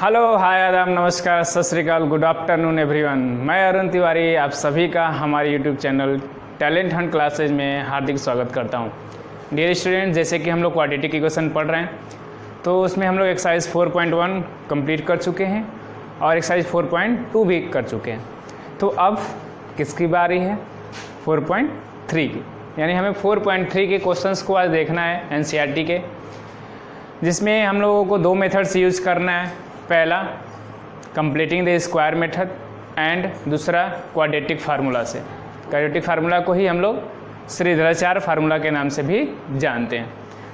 Hello, हाय, आदाब, नमस्कार, सत श्री अकाल, गुड आफ्टरनून एवरीवन। मैं अरुण तिवारी आप सभी का हमारे YouTube channel talent Hunt classes में हार्दिक स्वागत करता हूं। डियर स्टूडेंट, जैसे कि हम लोग क्वाड्रेटिक इक्वेशन पढ़ रहे हैं तो उसमें हम लोग एक्सरसाइज 4.1 कंप्लीट कर चुके हैं और एक्सरसाइज 4.2 भी कर चुके हैं। तो अब किसकी बारी है? 4.3 की। यानी हमें 4.3 के क्वेश्चंस को आज देखना है एनसीईआरटी के, जिसमें हम लोगों को दो मेथड्स यूज़ करना है। पहला completing the square method and दूसरा क्वाड्रेटिक फार्मूला से। क्वाड्रेटिक फार्मूला को ही हम लोग श्रीधराचार्य फार्मूला के नाम से भी जानते हैं।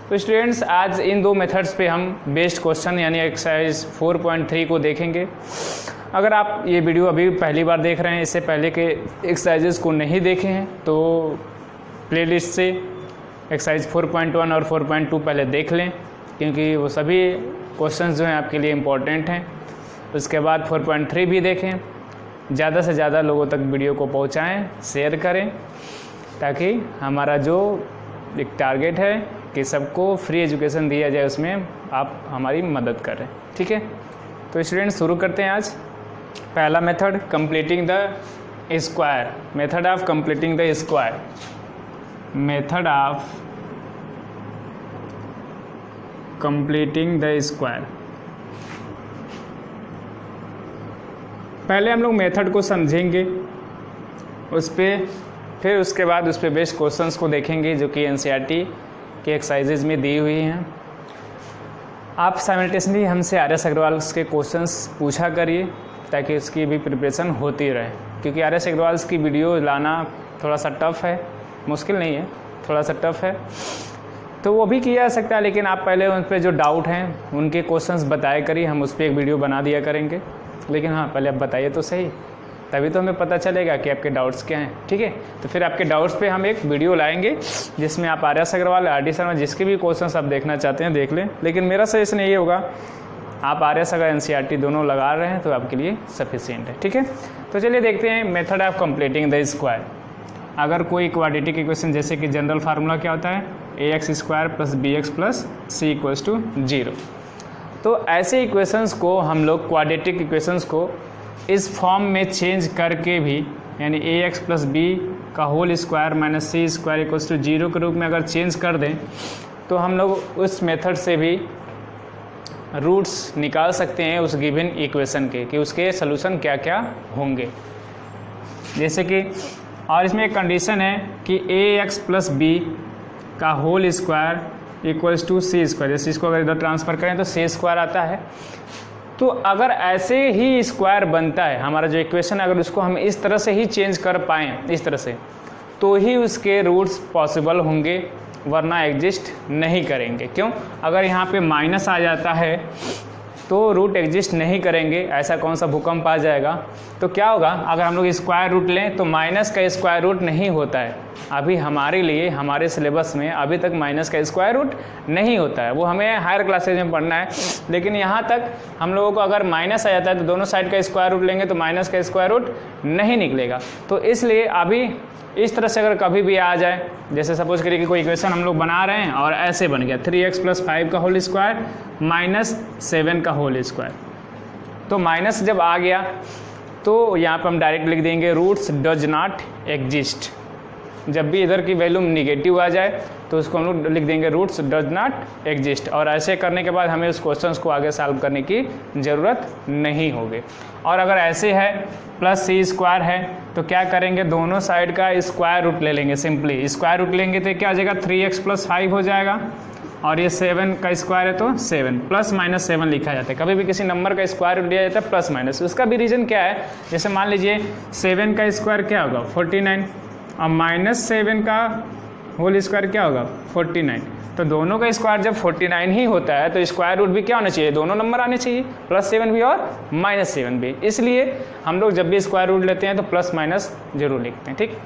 तो स्टूडेंट्स, आज इन दो मेथड्स पे हम बेस्ड क्वेश्चन यानी एक्सरसाइज 4.3 को देखेंगे। अगर आप ये वीडियो अभी पहली बार देख रहे हैं, इससे पहले के एक्सरसाइजेस को नहीं देखे हैं, तो प्लेलिस्ट से एक्सरसाइज 4.1 और 4.2 पहले देख लें, क्योंकि वो सभी क्वेश्चंस जो हैं आपके लिए इम्पोर्टेंट हैं। उसके बाद 4.3 भी देखें। ज़्यादा से ज़्यादा लोगों तक वीडियो को पहुंचाएं, शेयर करें, ताकि हमारा जो एक टारगेट है कि सबको फ्री एजुकेशन दिया जाए, उसमें आप हमारी मदद करें। ठीक है, तो स्टूडेंट शुरू करते हैं आज। पहला method completing the square, method of completing the square, method of completing the square. पहले हम लोग मेथड को समझेंगे, उस पर फिर उसके बाद उस पर बेस्ड क्वेश्चंस को देखेंगे जो कि एनसीईआरटी के एक्सरसाइजेज में दी हुई हैं। आप साइमल्टेनियसली हमसे आर.एस. अग्रवाल के क्वेश्चंस पूछा करिए, ताकि उसकी भी प्रिपरेशन होती रहे, क्योंकि आर.एस. अग्रवाल की वीडियो लाना थोड़ा सा टफ़ है, मुश्किल नहीं है, थोड़ा सा टफ़ है, तो वो भी किया जा सकता है। लेकिन आप पहले उन पर जो डाउट हैं उनके क्वेश्चंस बताया करिए, हम उस पर एक वीडियो बना दिया करेंगे। लेकिन हाँ, पहले आप बताइए तो सही, तभी तो हमें पता चलेगा कि आपके डाउट्स क्या हैं। ठीक है, तो फिर आपके डाउट्स पे हम एक वीडियो लाएंगे, जिसमें आप आर.एस. अग्रवाल, आर.डी. शर्मा, जिसके भी क्वेश्चंस आप देखना चाहते हैं देख लें। लेकिन मेरा सजेशन ये होगा, आप आर.एस. अगर एनसीईआरटी दोनों लगा रहे हैं तो आपके लिए सफिशिएंट है। ठीक है, तो चलिए देखते हैं method of completing the square. अगर कोई क्वाड्रेटिक इक्वेशन, जैसे कि जनरल फार्मूला क्या होता है, ax² + bx + c = 0, तो ऐसे इक्वेशंस को हम लोग क्वाड्रेटिक इक्वेशंस को इस फॉर्म में चेंज करके भी, यानी ax + b का whole square minus c square = 0 के रूप में अगर चेंज कर दें, तो हम लोग उस मेथड से भी रूट्स निकाल सकते हैं उस गिवन इक्वेशन के, कि उसके सोल्यूशन क्या क्या होंगे। जैसे कि, और इसमें एक कंडीशन है कि ax + b का होल स्क्वायर = c स्क्वायर। जैसे इसको अगर इधर ट्रांसफ़र करें तो c स्क्वायर आता है। तो अगर ऐसे ही स्क्वायर बनता है हमारा जो इक्वेशन, अगर उसको हम इस तरह से ही चेंज कर पाएँ, इस तरह से, तो ही उसके रूट्स पॉसिबल होंगे, वरना एग्जिस्ट नहीं करेंगे। क्यों? अगर यहाँ पे माइनस आ जाता है तो रूट एग्जिस्ट नहीं करेंगे। ऐसा कौन सा भूकंप आ जाएगा? तो क्या होगा, अगर हम लोग स्क्वायर रूट लें तो माइनस का स्क्वायर रूट नहीं होता है। अभी हमारे लिए, हमारे सिलेबस में अभी तक माइनस का स्क्वायर रूट नहीं होता है, वो हमें हायर क्लासेज में पढ़ना है। लेकिन यहाँ तक हम लोगों को अगर माइनस आ जाता है तो दोनों साइड का स्क्वायर रूट लेंगे तो माइनस का स्क्वायर रूट नहीं निकलेगा। तो इसलिए अभी इस तरह से अगर कभी भी आ जाए, जैसे सपोज करिए कि कोई इक्वेशन हम लोग बना रहे हैं और ऐसे बन गया 3x + 5 का होल स्क्वायर -7 का होल स्क्वायर, तो माइनस जब आ गया तो यहाँ पर हम डायरेक्ट लिख देंगे रूट्स डज नॉट एग्जिस्ट। जब भी इधर की वैल्यू निगेटिव आ जाए तो उसको हम लोग लिख देंगे रूट्स डज नॉट एग्जिस्ट। और ऐसे करने के बाद हमें उस क्वेश्चन को आगे सॉल्व करने की ज़रूरत नहीं होगी। और अगर ऐसे है +c स्क्वायर है, तो क्या करेंगे, दोनों साइड का स्क्वायर रूट ले लेंगे। सिंपली स्क्वायर रूट लेंगे तो क्या हो जाएगा, 3x + 5 हो जाएगा। और ये 7 का स्क्वायर है तो 7 ±7 लिखा जाता है। कभी भी किसी नंबर का स्क्वायर रूट लिया जाता है प्लस माइनस। उसका भी रीज़न क्या है, जैसे मान लीजिए 7 का स्क्वायर क्या होगा, 49, और -7 का होल स्क्वायर क्या होगा, 49। तो दोनों का स्क्वायर जब 49 ही होता है तो स्क्वायर रूट भी क्या होना चाहिए, दोनों नंबर आने चाहिए, +7 भी और -7 भी। इसलिए हम लोग जब भी स्क्वायर रूट लेते हैं तो प्लस माइनस जरूर लिखते हैं। ठीक,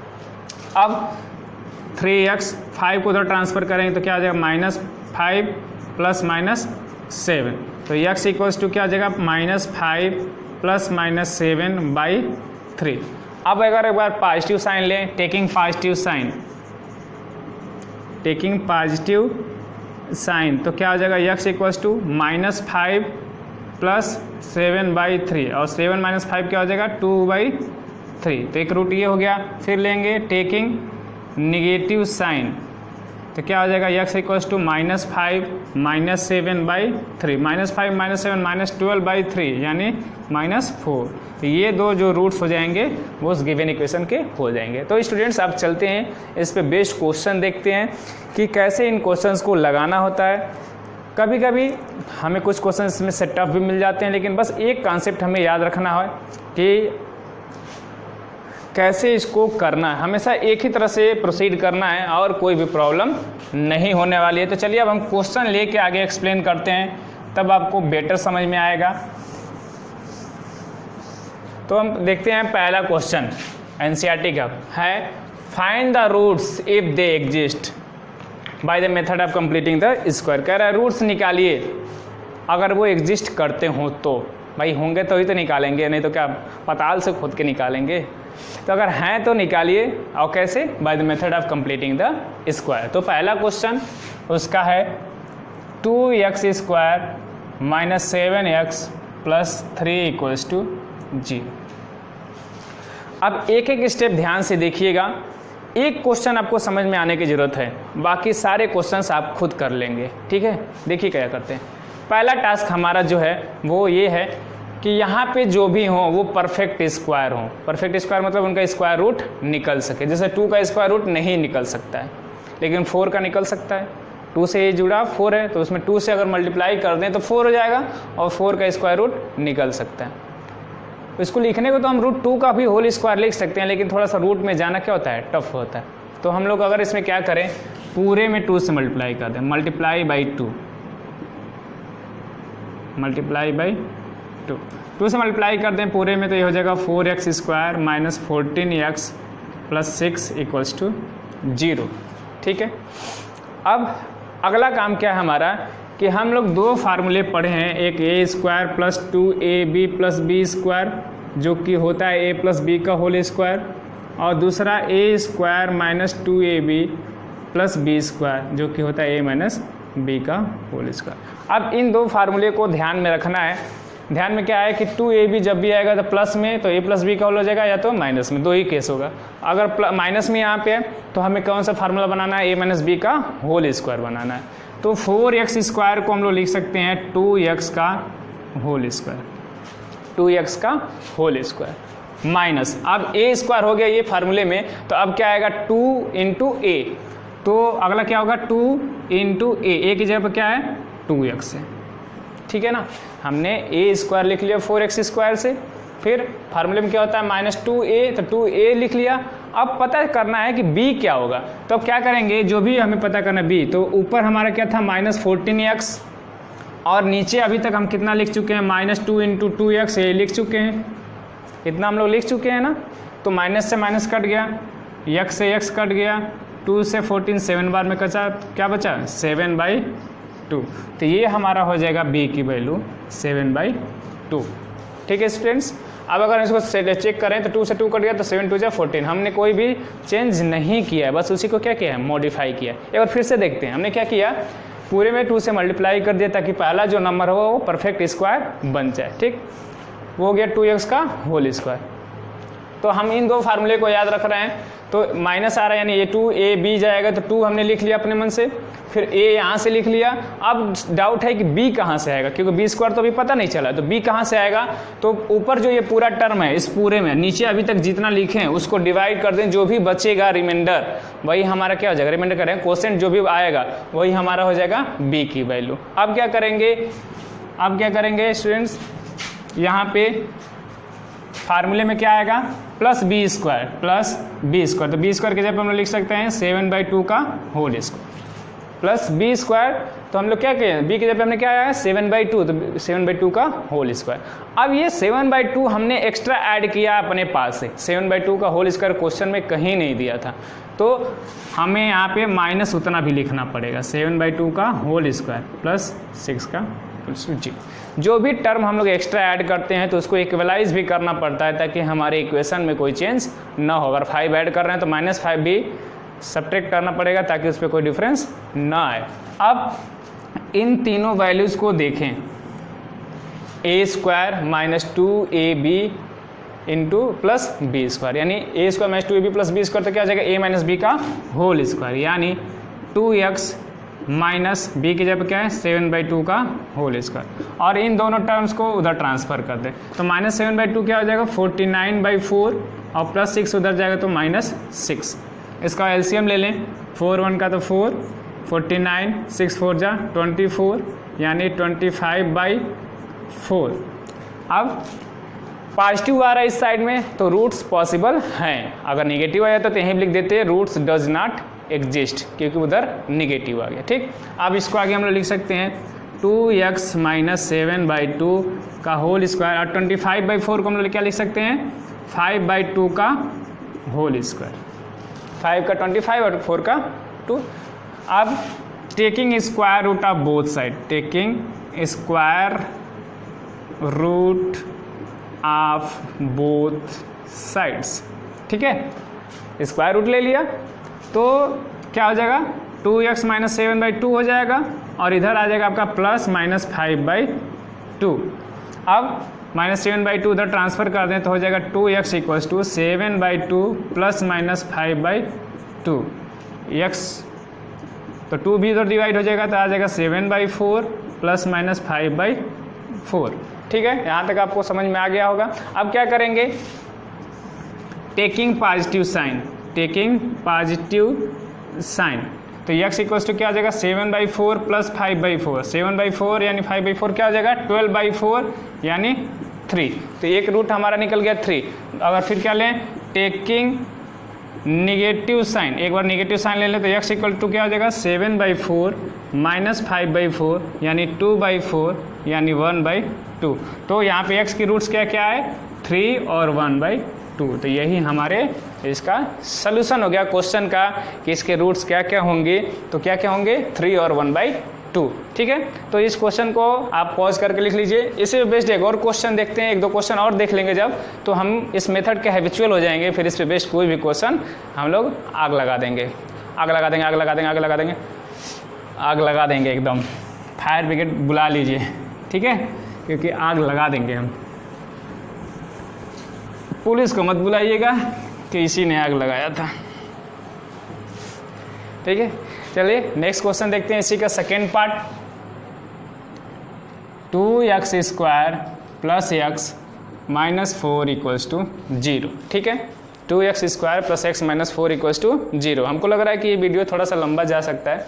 अब 3x 5 को उधर ट्रांसफ़र करेंगे तो क्या आ जाएगा, -5 + -7। तो x = क्या आ जाएगा, -5 + -7/3। अब अगर एक बार पॉजिटिव साइन लें, टेकिंग पॉजिटिव साइन, तो क्या हो जाएगा, x = -5 प्लस 7/3 और 7 - 5 क्या हो जाएगा 2/3। तो एक रूट ये हो गया। फिर लेंगे टेकिंग निगेटिव साइन, तो क्या हो जाएगा x इक्वल्स टू -5 - 7/3, -5 - 7 -12/3 यानी -4। तो ये दो जो रूट्स हो जाएंगे वो उस गिवन इक्वेशन के हो जाएंगे। तो स्टूडेंट्स आप चलते हैं इस पे बेस्ड क्वेश्चन देखते हैं कि कैसे इन क्वेश्चंस को लगाना होता है। कभी कभी हमें कुछ क्वेश्चन इसमें से टफ भी मिल जाते हैं, लेकिन बस एक कॉन्सेप्ट हमें याद रखना है कि कैसे इसको करना है। हमेशा एक ही तरह से प्रोसीड करना है और कोई भी प्रॉब्लम नहीं होने वाली है। तो चलिए अब हम क्वेश्चन लेके आगे एक्सप्लेन करते हैं, तब आपको बेटर समझ में आएगा। तो हम देखते हैं पहला क्वेश्चन एनसीईआरटी का है, find the roots if they exist by the method of completing the square. कह रहा है रूट्स निकालिए अगर वो एग्जिस्ट करते हो तो। भाई होंगे तो ही तो निकालेंगे, नहीं तो क्या पताल से खोद के निकालेंगे। तो अगर हैं तो निकालिए, और कैसे, bye the method of completing the square. तो पहला क्वेश्चन उसका है 2x² - 7x + 3 = 0। अब एक एक स्टेप ध्यान से देखिएगा। एक क्वेश्चन आपको समझ में आने की ज़रूरत है, बाकी सारे क्वेश्चंस आप खुद कर लेंगे। ठीक है, देखिए क्या करते हैं। पहला टास्क हमारा जो है वो ये है कि यहाँ पे जो भी हो वो परफेक्ट स्क्वायर हो। परफेक्ट स्क्वायर मतलब उनका स्क्वायर रूट निकल सके। जैसे 2 का स्क्वायर रूट नहीं निकल सकता है, लेकिन 4 का निकल सकता है। 2 से ये जुड़ा 4 है, तो उसमें 2 से अगर मल्टीप्लाई कर दें तो 4 हो जाएगा, और 4 का स्क्वायर रूट निकल सकता है। तो इसको लिखने को तो हम √2 का भी होल स्क्वायर लिख सकते हैं, लेकिन थोड़ा सा रूट में जाना क्या होता है, टफ होता है। तो हम लोग अगर इसमें क्या करें, पूरे में 2 से मल्टीप्लाई कर दें, ×2 2 से मल्टीप्लाई कर दें पूरे में, तो ये हो जाएगा 4x² - 14x + 6 = 0। ठीक है, अब अगला काम क्या है हमारा कि हम लोग दो फार्मूले पढ़े हैं, एक a² + 2ab + b² जो कि होता है a + b का होल स्क्वायर, और दूसरा a² - 2ab + b² जो कि होता है a - b का होल स्क्वायर। अब इन दो फार्मूले को ध्यान में रखना है। ध्यान में क्या है कि 2ab जब भी आएगा तो प्लस में, तो a + b का होल हो जाएगा, या तो माइनस में, दो ही केस होगा। अगर माइनस में यहाँ पे है तो हमें कौन सा फार्मूला बनाना है, a - b का होल स्क्वायर बनाना है। तो 4x² को हम लोग लिख सकते हैं 2x का होल स्क्वायर, 2x का होल स्क्वायर माइनस, अब a² हो गया ये फार्मूले में, तो अब क्या आएगा 2 × a। तो अगला क्या होगा 2 × a की जगह पर क्या है 2x है। ठीक है ना, हमने a² लिख लिया 4x² से, फिर फार्मूले में क्या होता है -2a, तो 2a लिख लिया। अब पता करना है कि b क्या होगा, तो अब क्या करेंगे, जो भी हमें पता करना है b, तो ऊपर हमारा क्या था -14x, और नीचे अभी तक हम कितना लिख चुके हैं -2 × 2x, ये लिख चुके हैं, इतना हम लोग लिख चुके हैं ना। तो माइनस से माइनस कट गया, x से x कट गया, 2 से 14 7 बार में कचा, क्या बचा 7/2। तो ये हमारा हो जाएगा b की वैल्यू 7/2। ठीक है स्टूडेंट्स, अब अगर इसको चेक करें तो 2 से 2 कट गया, तो 7 × 2 = 14। हमने कोई भी चेंज नहीं किया है, बस उसी को क्या किया है, मॉडिफाई किया है। एक बार फिर से देखते हैं, हमने क्या किया, पूरे में 2 से मल्टीप्लाई कर दिया ताकि पहला जो नंबर हो वो परफेक्ट स्क्वायर बन जाए। ठीक, वो हो गया 2x का होल स्क्वायर। तो हम इन दो फार्मूले को याद रख रहे हैं, तो माइनस आ रहा है यानी ये 2ab जाएगा, तो 2 हमने लिख लिया अपने मन से, फिर a यहाँ से लिख लिया। अब डाउट है कि b कहाँ से आएगा, क्योंकि b² तो अभी पता नहीं चला, तो b कहाँ से आएगा। तो ऊपर जो ये पूरा टर्म है, इस पूरे में नीचे अभी तक जितना लिखे हैं उसको डिवाइड कर दें, जो भी बचेगा रिमाइंडर वही हमारा क्या हो जाएगा, रिमाइंडर करें क्वोशेंट जो भी आएगा वही हमारा हो जाएगा b की वैल्यू। अब क्या करेंगे स्टूडेंट्स, यहाँ पे फार्मूले में क्या आएगा +b², तो b² के जगह पर हम लोग लिख सकते हैं 7/2 का होल स्क्वायर प्लस b², तो हम लोग क्या कहें, b की जगह पे हमने क्या आया है 7/2, तो 7/2 का होल स्क्वायर। अब ये 7/2 हमने एक्स्ट्रा ऐड किया अपने पास से, 7/2 का होल स्क्वायर क्वेश्चन में कहीं नहीं दिया था, तो हमें यहाँ पे माइनस उतना भी लिखना पड़ेगा, 7/2 का होल स्क्वायर प्लस 6 का जी। जो भी टर्म हम लोग एक्स्ट्रा ऐड करते हैं तो उसको इक्वलाइज भी करना पड़ता है ताकि हमारे इक्वेशन में कोई चेंज ना हो। अगर 5 ऐड कर रहे हैं तो -5 भी सब्ट्रैक्ट करना पड़ेगा ताकि उस पर कोई डिफरेंस ना आए। अब इन तीनों वैल्यूज़ को देखें, a square minus 2ab into plus b square, यानी a square minus 2ab plus b square, तो क्या हो जाएगा a माइनस बी का होल स्क्वायर, यानी 2x माइनस बी की जगह क्या है 7/2 का होल स्क्वायर, और इन दोनों टर्म्स को उधर ट्रांसफर कर दें तो माइनस 7/2 क्या हो जाएगा 49/4 और प्लस 6 उधर जाएगा तो -6। इसका एलसीएम ले लें, 4 1 का तो 4, 49, 6 4 जा 24, यानी 25/4। अब पॉजिटिव आ रहा है इस साइड में तो रूट्स पॉसिबल हैं, अगर निगेटिव आया तो यहीं लिख देते हैं रूट्स डज नॉट एग्जिस्ट, क्योंकि उधर निगेटिव आ गया। ठीक, अब इसको आगे हम लोग लिख सकते हैं 2x माइनस 7/2 का होल स्क्वायर, और 25/4 को हम लोग क्या लिख सकते हैं 5/2 का होल स्क्वायर, 5 का 25 और 4 का 2। अब taking square root of both side, taking square root of both sides, ठीक है, स्क्वायर रूट ले लिया तो क्या हो जाएगा 2x माइनस 7/2 हो जाएगा, और इधर आ जाएगा आपका प्लस माइनस 5/2। अब माइनस 7/2 उधर ट्रांसफर कर दें तो हो जाएगा 2x equals to 7/2 plus minus 5/2 x, तो 2 भी उधर डिवाइड हो जाएगा तो आ जाएगा 7/4 प्लस माइनस 5/4। ठीक है, यहाँ तक आपको समझ में आ गया होगा। अब क्या करेंगे, taking positive sign, taking positive sign, तो x इक्वल्स टू क्या हो जाएगा 7/4 प्लस 5/4, 7/4 यानी 5/4 क्या हो जाएगा 12/4 यानी 3, तो एक रूट हमारा निकल गया 3। अगर फिर क्या लें, टेकिंग निगेटिव साइन, एक बार निगेटिव साइन ले लें तो x इक्वल टू क्या हो जाएगा 7/4 माइनस 5/4 यानी 2/4 यानी 1/2। तो यहाँ पे x की रूट्स क्या क्या है 3 और 1/2, तो यही हमारे इसका सलूशन हो गया क्वेश्चन का कि इसके रूट्स क्या क्या होंगे, तो क्या क्या होंगे 3 और 1/2। ठीक है, तो इस क्वेश्चन को आप पॉज करके लिख लीजिए। इसे बेस्ड एक और क्वेश्चन देखते हैं, एक दो क्वेश्चन और देख लेंगे जब, तो हम इस मेथड के हैबिचुअल हो जाएंगे, फिर इस पे बेस्ड कोई भी क्वेश्चन हम लोग आग लगा देंगे, आग लगा देंगे, आग लगा देंगे, आग लगा देंगे, आग लगा देंगे एकदम, फायर ब्रिगेड बुला लीजिए, ठीक है, क्योंकि आग लगा देंगे हम। पुलिस को मत बुलाइएगा कि इसी ने आग लगाया था। ठीक है, चलिए नेक्स्ट क्वेश्चन देखते हैं, इसी का second part. 2x square plus x minus 4 equals to 0। ठीक है, 2x square plus x minus 4 equals to 0। हमको लग रहा है कि ये वीडियो थोड़ा सा लंबा जा सकता है,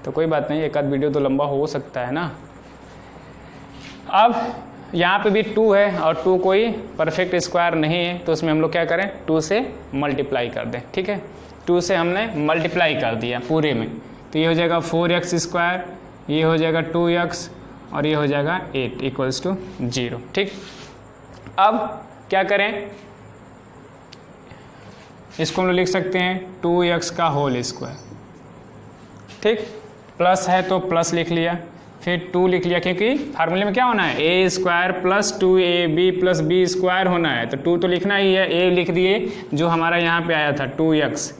तो कोई बात नहीं, एक आध वीडियो तो लंबा हो सकता है ना। अब यहाँ पे भी 2 है और 2 कोई परफेक्ट स्क्वायर नहीं है, तो उसमें हम लोग क्या करें 2 से मल्टीप्लाई कर दें। ठीक है, 2 से हमने मल्टीप्लाई कर दिया पूरे में, तो ये हो जाएगा 4x स्क्वायर, ये हो जाएगा 2x और ये हो जाएगा 8 इक्वल्स टू 0। ठीक, अब क्या करें, इसको हम लोग लिख सकते हैं 2x का होल स्क्वायर। ठीक, प्लस है तो प्लस लिख लिया, फिर 2 लिख लिया, क्योंकि फार्मूले में क्या होना है a square plus 2ab plus b square होना है, तो 2 तो लिखना ही है, a लिख दिए जो हमारा यहाँ पे आया था 2x।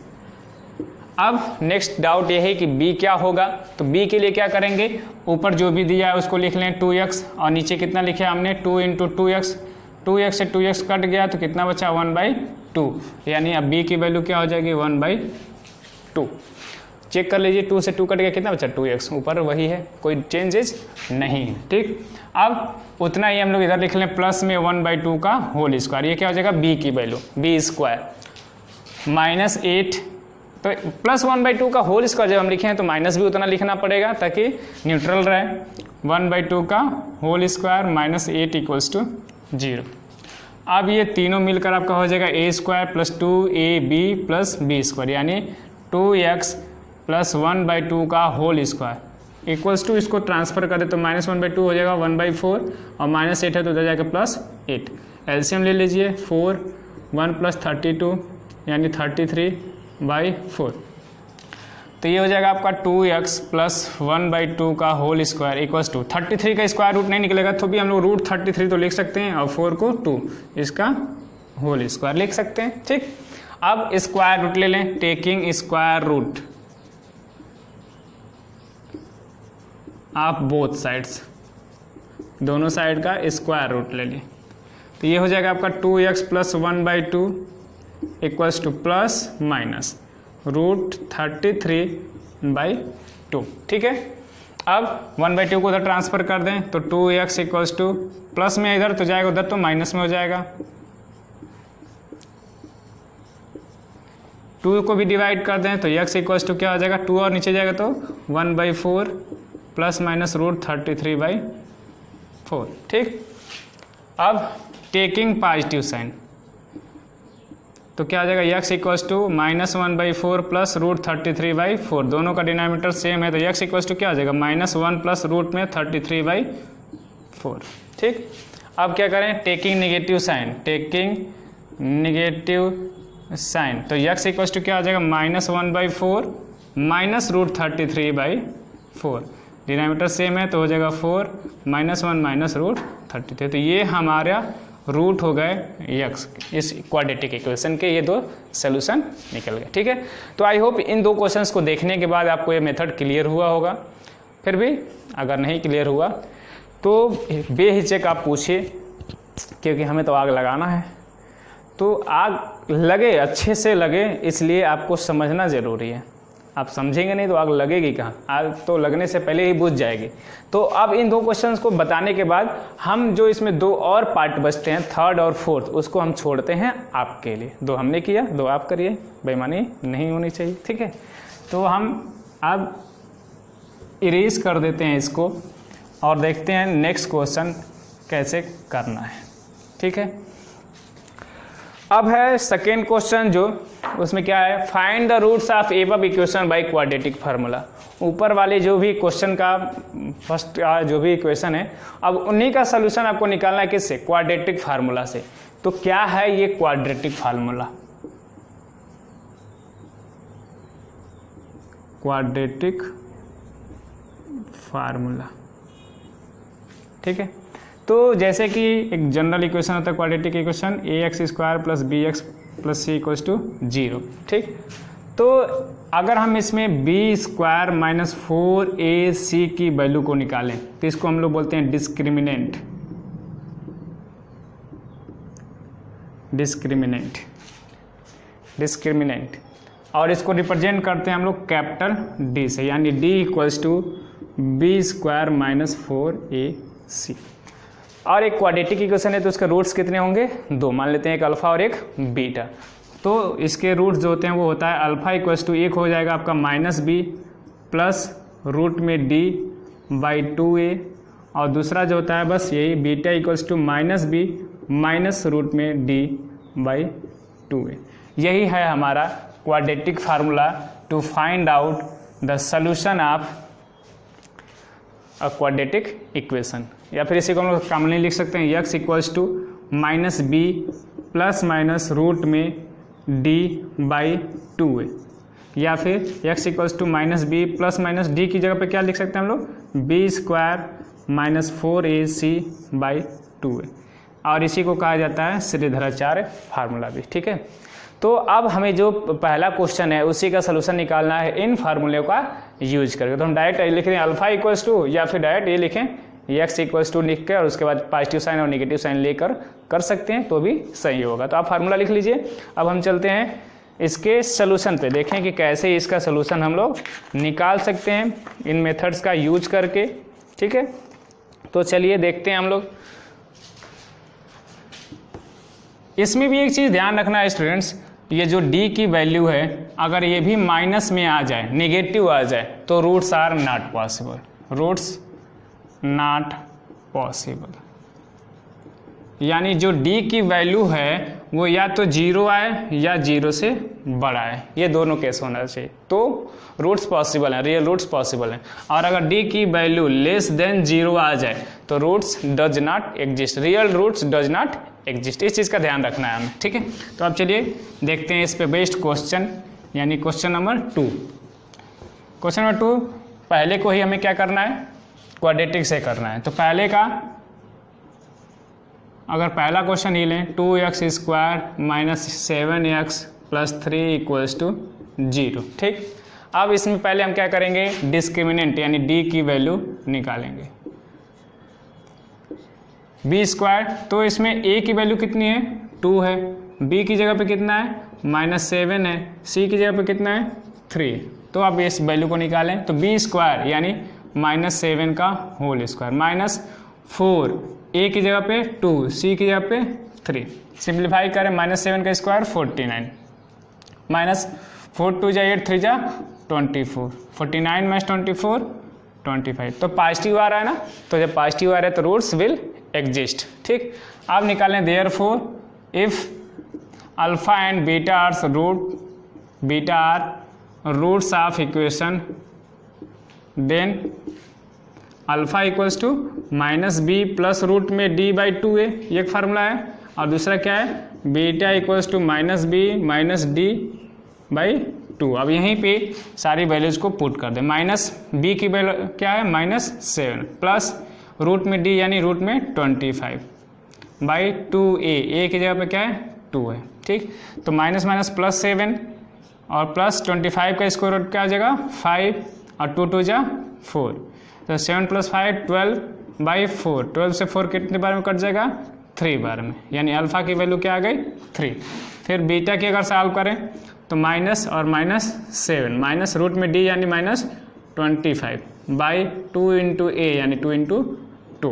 अब नेक्स्ट डाउट ये है कि b क्या होगा, तो b के लिए क्या करेंगे, ऊपर जो भी दिया है उसको लिख लें 2x, और नीचे कितना लिखा हमने 2 इंटू 2x, 2x से 2x कट गया तो कितना बचा 1/2, यानी अब b की वैल्यू क्या हो जाएगी 1/2। चेक कर लीजिए, 2 से 2 कट गया, कितना बचा 2x, ऊपर वही है, कोई चेंजेस नहीं है। ठीक, अब उतना ही हम लोग इधर लिख लें प्लस में 1/2 का होल स्क्वायर, ये क्या हो जाएगा b की वैल्यू b स्क्वायर माइनस 8, तो प्लस 1/2 का होल स्क्वायर जब हम लिखे हैं तो माइनस भी उतना लिखना पड़ेगा ताकि न्यूट्रल रहे, 1/2 का whole square minus 8 equals to 0। अब ये तीनों मिलकर आपका हो जाएगा a square plus 2ab plus b square, यानी 2x प्लस 1/2 का होल स्क्वायर इक्वल्स टू, इसको ट्रांसफर करें तो माइनस 1/2 हो जाएगा 1/4, और माइनस 8 है तो उधर जाएगा प्लस 8। एलसीएम ले लीजिए, 4 1 प्लस 32 यानी 33/4, तो ये हो जाएगा आपका 2x प्लस 1/2 का होल स्क्वायर इक्वल्स टू 33 का स्क्वायर रूट नहीं निकलेगा तो भी हम लोग रूट 33 तो लिख सकते हैं, और 4 को 2 इसका होल स्क्वायर लिख सकते हैं। ठीक, अब स्क्वायर रूट ले लें, taking square root of both sides, दोनों साइड का स्क्वायर रूट ले लिए, तो ये हो जाएगा आपका 2x plus 1/2 equals to plus minus √33/2। ठीक है, अब 1/2 को उधर ट्रांसफ़र कर दें तो 2x इक्वल्स टू प्लस में इधर तो जाएगा, उधर तो माइनस में हो जाएगा। 2 को भी डिवाइड कर दें तो x इक्वल्स टू क्या हो जाएगा, 2 और नीचे जाएगा तो 1/4 प्लस माइनस √33/4। ठीक, अब टेकिंग पॉजिटिव साइन तो क्या हो जाएगा, x इक्वल्स टू -1/4 प्लस √33/4, दोनों का डिनोमिनेटर सेम है तो x इक्वल्स टू क्या हो जाएगा, -1 प्लस रूट में 33/4। ठीक, अब क्या करें, टेकिंग नेगेटिव साइन तो x इक्वल्स टू क्या हो जाएगा, -1/4 माइनस √33/4, डिनोमिनेटर सेम है तो हो जाएगा 4 -1 माइनस √33। तो ये हमारा रूट हो गए x, इस क्वाड्रेटिक इक्वेशन के ये दो सोल्यूशन निकल गए। ठीक है, तो आई होप इन दो क्वेश्चंस को देखने के बाद आपको ये मेथड क्लियर हुआ होगा। फिर भी अगर नहीं क्लियर हुआ तो बेहिचक आप पूछिए, क्योंकि हमें तो आग लगाना है। तो आग लगे, अच्छे से लगे, इसलिए आपको समझना ज़रूरी है। आप समझेंगे नहीं तो आग लगेगी कहाँ, आग तो लगने से पहले ही बुझ जाएगी। तो अब इन दो क्वेश्चंस को बताने के बाद हम जो इसमें दो और पार्ट बचते हैं, थर्ड और फोर्थ, उसको हम छोड़ते हैं आपके लिए। दो हमने किया, दो आप करिए, बेईमानी नहीं होनी चाहिए। ठीक है, तो हम अब इरेज कर देते हैं इसको और देखते हैं नेक्स्ट क्वेश्चन कैसे करना है। ठीक है, अब है सेकेंड क्वेश्चन, जो उसमें क्या है, find the roots of above equation by quadratic formula. ऊपर वाले जो भी क्वेश्चन का फर्स्ट जो भी इक्वेशन है, अब उन्हीं का सोल्यूशन आपको निकालना है किससे, क्वाड्रेटिक फार्मूला से। तो क्या है ये क्वाड्रेटिक फार्मूला, क्वाड्रेटिक फार्मूला। ठीक है, तो जैसे कि एक जनरल इक्वेशन होता है quadratic equation, ax² plus bx plus c equals to 0। ठीक, तो अगर हम इसमें b² माइनस 4ac की वैल्यू को निकालें तो इसको हम लोग बोलते हैं डिस्क्रिमिनेंट, और इसको रिप्रेजेंट करते हैं हम लोग कैपिटल D से, यानी d equals to b² minus 4ac। और एक क्वाड्रेटिक इक्वेशन है तो उसके रूट्स कितने होंगे, दो, मान लेते हैं, एक अल्फा और एक बीटा। तो इसके रूट्स जो होते हैं वो होता है अल्फा इक्वल्स टू एक हो जाएगा आपका -b प्लस रूट में d/2a, और दूसरा जो होता है बस यही beta equals to -b minus root में d/2a। यही है हमारा quadratic formula to find out the solution of a quadratic equation. या फिर इसी को हम लोग कॉमनली लिख सकते हैं, x equals to -b plus minus root में d/2a, या फिर x equals to -b plus minus d की जगह पे क्या लिख सकते हैं हम लोग, b² माइनस 4ac/2a, और इसी को कहा जाता है श्रीधराचार्य फार्मूला भी। ठीक है, तो अब हमें जो पहला क्वेश्चन है उसी का सोल्यूशन निकालना है इन फार्मूले का यूज करके। तो हम डायरेक्ट लिख रहे हैं अल्फा इक्वल्स टू, या फिर डायरेक्ट ये लिखें x इक्वल्स टू लिख के और उसके बाद पॉजिटिव साइन और नेगेटिव साइन लेकर कर सकते हैं तो भी सही होगा। तो आप फार्मूला लिख लीजिए। अब हम चलते हैं इसके सोल्यूशन पे, देखें कि कैसे इसका सोल्यूशन हम लोग निकाल सकते हैं इन मेथड्स का यूज करके। ठीक है, तो चलिए देखते हैं हम लोग। इसमें भी एक चीज़ ध्यान रखना है स्टूडेंट्स, ये जो d की वैल्यू है अगर ये भी माइनस में आ जाए, नेगेटिव आ जाए, तो roots are not possible, roots not possible. यानी जो d की वैल्यू है वो या तो 0 आए या 0 से बड़ा है, ये दोनों केस होना चाहिए, तो रूट्स पॉसिबल हैं, रियल रूट्स पॉसिबल हैं। और अगर d की वैल्यू लेस देन 0 आ जाए तो roots does not exist, real roots does not exist. इस चीज़ का ध्यान रखना है हमें। ठीक है, तो अब चलिए देखते हैं इस पे बेस्ड क्वेश्चन, यानी क्वेश्चन नंबर 2। क्वेश्चन नंबर 2 पहले को ही हमें क्या करना है, क्वाड्रेटिक से करना है। तो पहले का अगर पहला क्वेश्चन ही लें, 2x² minus 7x plus 3 equals to 0। ठीक, अब इसमें पहले हम क्या करेंगे, डिस्क्रिमिनेंट यानी d की वैल्यू निकालेंगे। बी स्क्वायर, तो इसमें ए की वैल्यू कितनी है 2 है, बी की जगह पे कितना है -7 है, सी की जगह पे कितना है 3, तो आप इस वैल्यू को निकालें तो बी स्क्वायर यानी -7 का होल स्क्वायर -4, ए की जगह पे 2, सी की जगह पे 3, सिंप्लीफाई करें -7 का स्क्वायर 49, -4 2 जा 8 3 जा 24, 49 - 24 25, तो पॉजिटिव आ रहा है ना, तो जब पॉजिटिव आ रहा है तो रूट्स विल एग्जिस्ट। ठीक, आप निकालें therefore if alpha and beta are roots of equation then alpha equals to -b plus root में d/2 है, ये एक फार्मूला है, और दूसरा क्या है beta equals to -b - d/2। अब यहीं पे सारी वैल्यूज को पुट कर दें, -b की वैल्यू क्या है -7 प्लस रूट में d यानी रूट में 25/2a, a की जगह पे क्या है 2 है। ठीक, तो माइनस प्लस 7 और प्लस 25 का स्क्वायर रूट क्या आ जाएगा 5 और 2 2 जा 4, तो 7 + 5 12/4, 12 से 4 कितने बार में कट जाएगा 3 बार में, यानी अल्फा की वैल्यू क्या आ गई 3। फिर बीटा की अगर सॉल्व करें तो माइनस और -7 माइनस रूट में d यानी -25/2 × a यानी 2 × 2, तो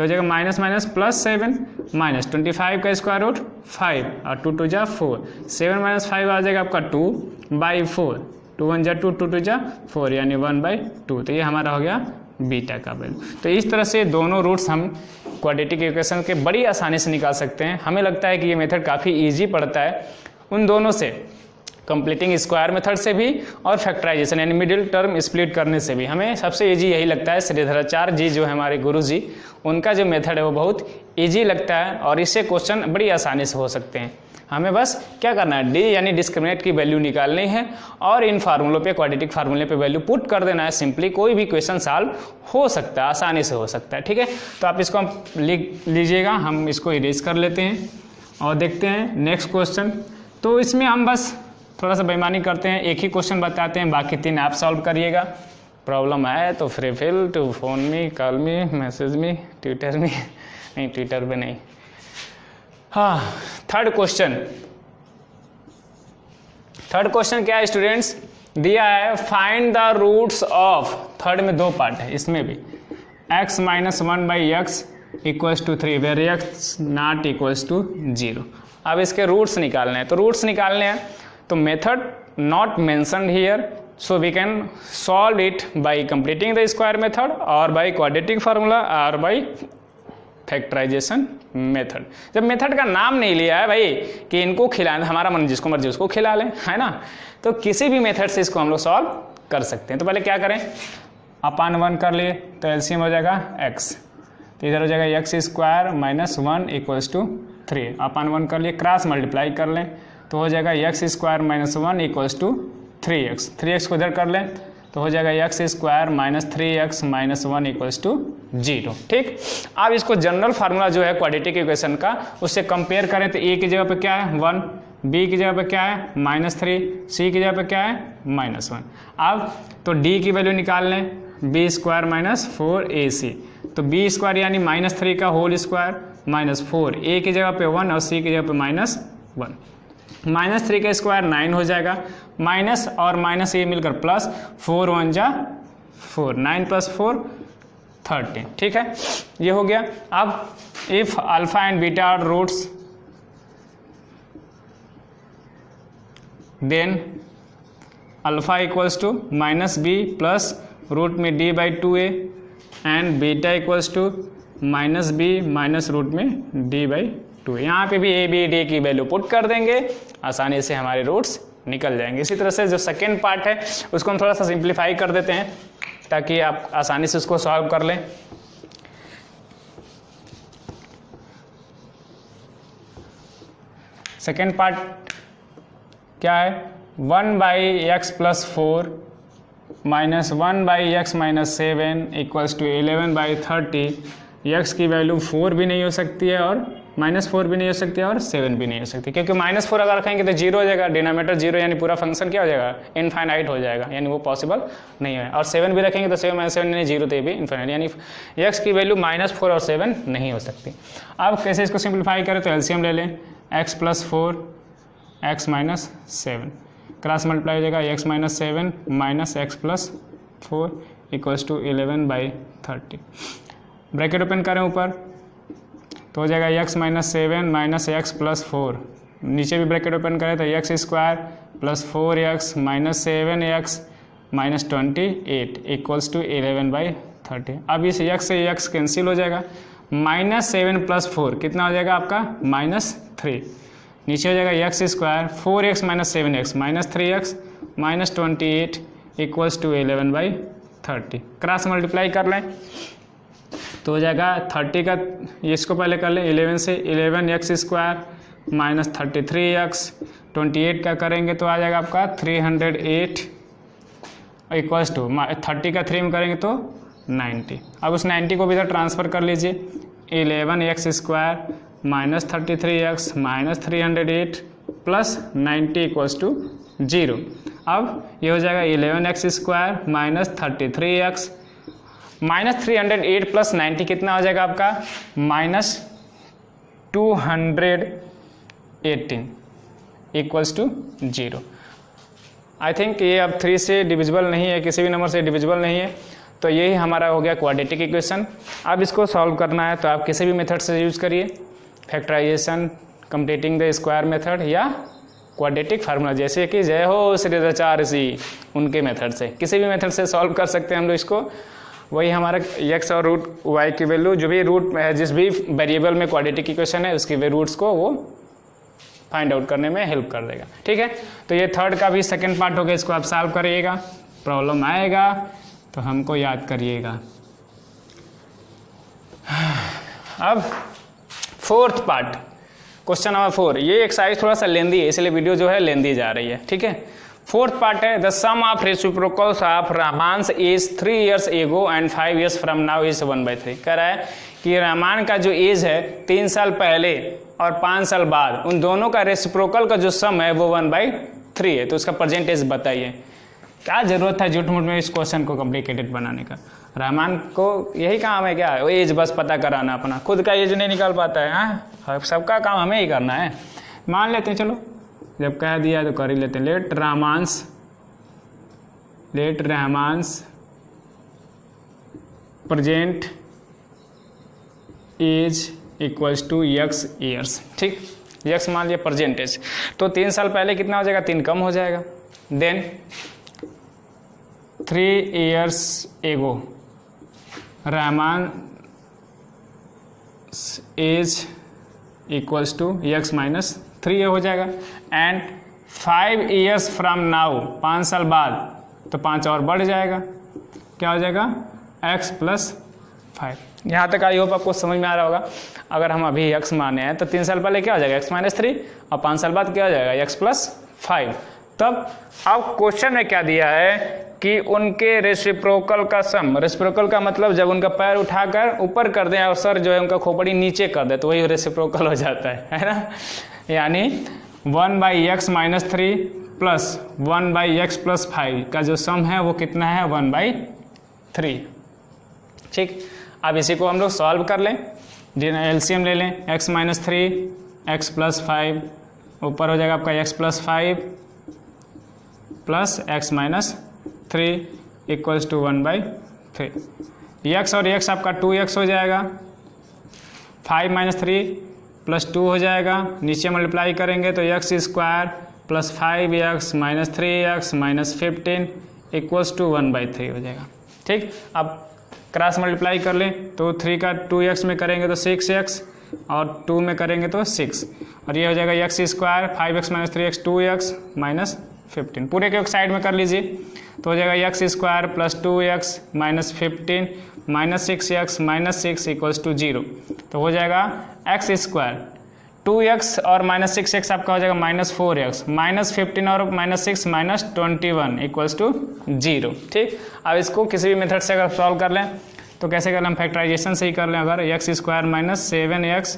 हो जाएगा -+7 -25 का स्क्वायर रूट 5 और 2 2 जा 4, 7 - 5 आ जाएगा आपका 2/4, 2 1 जा 2, 2 2 जा 4 यानी 1/2, तो ये हमारा हो गया बीटा का वैल्यू। तो इस तरह से दोनों रूट्स हम क्वाड्रेटिक इक्वेशन के बड़ी आसानी से निकाल सकते हैं। हमें लगता है कि ये मेथड काफ़ी ईजी पड़ता है उन दोनों से, कंप्लीटिंग स्क्वायर मेथड से भी और फैक्टराइजेशन यानी मिडिल टर्म स्प्लिट करने से भी। हमें सबसे इजी यही लगता है, श्रीधराचार्य जी जो है हमारे गुरु जी, उनका जो मेथड है वो बहुत इजी लगता है और इससे क्वेश्चन बड़ी आसानी से हो सकते हैं। हमें बस क्या करना है, डी यानी डिस्क्रिमिनेंट की वैल्यू निकालनी है और इन फार्मूलों पे, क्वाड्रेटिक फार्मूले पे वैल्यू पुट कर देना है। सिंपली कोई भी क्वेश्चन सॉल्व हो सकता है, आसानी से हो सकता है। ठीक है, तो आप इसको लिख लीजिएगा, हम इसको इरेज कर लेते हैं और देखते हैं नेक्स्ट क्वेश्चन। तो इसमें हम बस थोड़ा सा बेईमानी करते हैं, एक ही क्वेश्चन बताते हैं, बाकी 3 आप सॉल्व करिएगा। प्रॉब्लम आए तो free feel to phone me, call me, message me, Twitter me, नहीं ट्विटर पे नहीं। हाँ, थर्ड क्वेश्चन क्या है स्टूडेंट्स, दिया है find the roots of, third में 2 पार्ट है, इसमें भी x - 1/x = 3 where x not equals to 0। अब इसके रूट्स निकालने हैं, तो रूट्स निकालने हैं तो method not mentioned here, so we can solve it by completing the square method और बाय क्वाड्रेटिक फार्मूला और बाय फैक्टराइजेशन मेथड। जब मेथड का नाम नहीं लिया है भाई कि इनको खिलाएं, हमारा मन जिसको मर्जी उसको खिला लें, है ना, तो किसी भी मेथड से इसको हम लोग सॉल्व कर सकते हैं। तो पहले क्या करें, अपन 1 कर लिए तो एलसीएम हो जाएगा x, तो इधर हो जाएगा x² - 1 = 3, अपन 1 कर लिए, क्रॉस मल्टीप्लाई कर लें तो हो जाएगा x² - 1 = 3x, 3x को इधर कर लें तो हो जाएगा x² - 3x - 1 = 0। ठीक, अब इसको जनरल फार्मूला जो है क्वाड्रेटिक इक्वेशन का उससे कंपेयर करें तो a की जगह पे क्या है 1, b की जगह पे क्या है -3, c की जगह पे क्या है -1। अब तो d की वैल्यू निकाल लें, b² - 4ac, तो b² यानी -3 का होल स्क्वायर -4, a की जगह पे 1 और c की जगह पे -1, -3 का स्क्वायर 9 हो जाएगा, माइनस और माइनस ये मिलकर प्लस, 4 1 जा 4, 9 + 4 13। ठीक है, ये हो गया। अब if alpha and beta are roots then alpha equals to -b plus root में d/2a and beta equals to -b minus root में d/2। यहाँ पे भी a b d की वैल्यू पुट कर देंगे, आसानी से हमारे रूट्स निकल जाएंगे। इसी तरह से जो सेकेंड पार्ट है उसको हम थोड़ा सा सिंप्लीफाई कर देते हैं ताकि आप आसानी से उसको सॉल्व कर लें। सेकेंड पार्ट क्या है, 1/x + 4 - 1/x - 7 = 11/30 x की वैल्यू 4 भी नहीं हो सकती है और -4 भी नहीं हो सकती है और 7 भी नहीं हो सकती, क्योंकि -4 अगर रखेंगे तो 0 हो जाएगा, डिनोमिनेटर 0 यानी पूरा फंक्शन क्या हो जाएगा, इनफाइनाइट हो जाएगा, यानी वो पॉसिबल नहीं है। और 7 भी रखेंगे तो 7 - 7 यानी 0 तो ये भी इनफाइनाइट, यानी x की वैल्यू -4 और 7 नहीं हो सकती। अब कैसे इसको सिंप्लीफाई करें, तो एलसीएम ले लें, x + 4 x - 7 क्रॉस मल्टीप्लाई हो जाएगा, x - 7 - x + 4 = 11/30। ब्रैकेट ओपन करें ऊपर तो हो जाएगा x - 7 - x + 4, नीचे भी ब्रैकेट ओपन करें तो x² + 4x - 7x - 28 = 11/30। अब इस x से x कैंसिल हो जाएगा, -7 + 4 कितना हो जाएगा आपका -3, नीचे हो जाएगा x² 4x - 7x - 3x - 28 = 11/30। Cross multiply कर लें तो हो जाएगा 30 का, इसको पहले कर लें 11 से, 11x² - 33x, 28 का करेंगे तो आ जाएगा आपका 308 = 30 का 3 में करेंगे तो 90। अब उस 90 को भी इधर ट्रांसफ़र कर लीजिए, 11x² - 33x - 308 + 90 = 0। अब ये हो जाएगा 11x² - 33x -308 + 90 कितना हो जाएगा आपका -218 = 0। आई थिंक ये अब 3 से डिविजिबल नहीं है, किसी भी नंबर से डिविजिबल नहीं है, तो यही हमारा हो गया क्वाड्रेटिक इक्वेशन। अब इसको सॉल्व करना है तो आप किसी भी मेथड से यूज़ करिए, factorisation, completing the square method या क्वाड्रेटिक फार्मूला, जैसे कि जय हो श्री रचा ऋषि, उनके मेथड से, किसी भी मेथड से सॉल्व कर सकते हैं हम लोग इसको। वही हमारा x और रूट y की वैल्यू, जो भी रूट है जिस भी वेरिएबल में क्वाड्रेटिक इक्वेशन है उसके वे रूट्स को वो फाइंड आउट करने में हेल्प कर देगा। ठीक है, तो ये थर्ड का भी सेकंड पार्ट हो गया, इसको आप सॉल्व करिएगा, प्रॉब्लम आएगा तो हमको याद करिएगा। अब फोर्थ पार्ट, क्वेश्चन नंबर 4, ये एक्सरसाइज थोड़ा सा लेंदी है इसलिए वीडियो जो है लेंदी जा रही है। ठीक है, फोर्थ पार्ट है, the sum of reciprocals of Rahman's age 3 years ago and 5 years from now is 1/3। कह रहा है कि रहमान का जो एज है 3 साल पहले और 5 साल बाद, उन दोनों का रेसिप्रोकल का जो सम है वो 1/3 है, तो उसका प्रेजेंट एज बताइए। क्या जरूरत है झूठ मूठ में इस क्वेश्चन को कॉम्प्लिकेटेड बनाने का, रहमान को यही काम है क्या, वो एज बस पता कराना, अपना खुद का एज नहीं निकाल पाता है। हाँ, सबका काम हमें ही करना है, मान लेते हैं, चलो जब कह दिया तो कर ही लेते हैं। Let Rahman's present age = x years। ठीक, x मान लिया प्रेजेंट एज, तो 3 साल पहले कितना हो जाएगा, 3 कम हो जाएगा, देन 3 years एगो रहमान एज = x - 3 हो जाएगा, एंड 5 years फ्रॉम नाउ, 5 साल बाद, तो 5 और बढ़ जाएगा, क्या हो जाएगा x + 5। यहाँ तक आई होप आपको समझ में आ रहा होगा। अगर हम अभी x माने हैं तो 3 साल पहले क्या हो जाएगा x - 3, और 5 साल बाद क्या हो जाएगा x + 5। तब अब क्वेश्चन में क्या दिया है कि उनके रेसिप्रोकल का सम, रेसिप्रोकल का मतलब जब उनका पैर उठाकर ऊपर कर दें और सर जो है उनका खोपड़ी नीचे कर दे तो वही रेसिप्रोकल हो जाता है ना, यानी 1/x - 3 + 1/x + 5 का जो सम है वो कितना है 1/3। ठीक, अब इसी को हम लोग सॉल्व कर लें, एलसीएम ले लें, x - 3 x + 5 ऊपर हो जाएगा आपका x + 5 + x - 3 = 1/3। x और x आपका 2x हो जाएगा, 5 - 3 + 2 हो जाएगा, नीचे मल्टीप्लाई करेंगे तो x² + 5x - 3x - 15 = 1/3 हो जाएगा। ठीक, अब क्रॉस मल्टीप्लाई कर लें तो 3 का 2x में करेंगे तो 6x और 2 में करेंगे तो 6, और ये हो जाएगा x² 5x - 3x 2x - 15। पूरे के एक साइड में कर लीजिए तो हो जाएगा x² + 2x - 15 - 6x - 6 = 0। तो हो जाएगा x², 2x और -6x आपका हो जाएगा -4x, -15 और -6 -21 = 0। ठीक, अब इसको किसी भी मेथड से अगर सॉल्व कर लें तो कैसे कर लें हम, फैक्टराइजेशन से ही कर लें। अगर x square minus 7x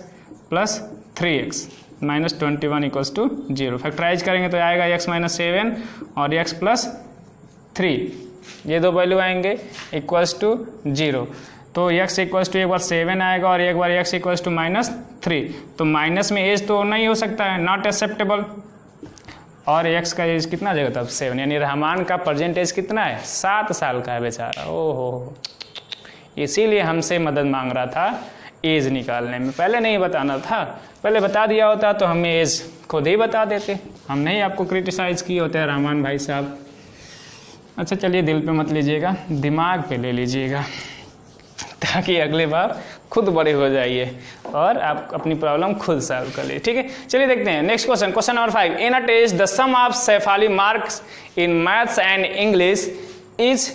plus 3x minus 21 equals to 0, factorise करेंगे तो आएगा x माइनस 7 और x प्लस 3, ये दो वैल्यू आएंगे इक्वल्स टू 0। तो x इक्वल्स टू एक बार 7 आएगा और एक बार x इक्वल्स टू माइनस 3, तो माइनस में एज तो नहीं हो सकता है, नॉट एक्सेप्टेबल। और x का एज कितना आ जाएगा तब 7, यानी रहमान का प्रेजेंट एज कितना है, 7 साल का है बेचारा। ओहो, इसीलिए हमसे मदद मांग रहा था एज निकालने में, पहले नहीं बताना था, पहले बता दिया होता तो हमें एज खुद ही बता देते, हमने ही आपको क्रिटिसाइज़ किए होते हैं रहमान भाई साहब। अच्छा चलिए, दिल पे मत लीजिएगा, दिमाग पे ले लीजिएगा, ताकि अगले बार खुद बड़े हो जाइए और आप अपनी प्रॉब्लम खुद सॉल्व कर लीजिए, ठीक है। चलिए देखते हैं next question, question number 5। In a test the sum of Shefali marks in maths and English is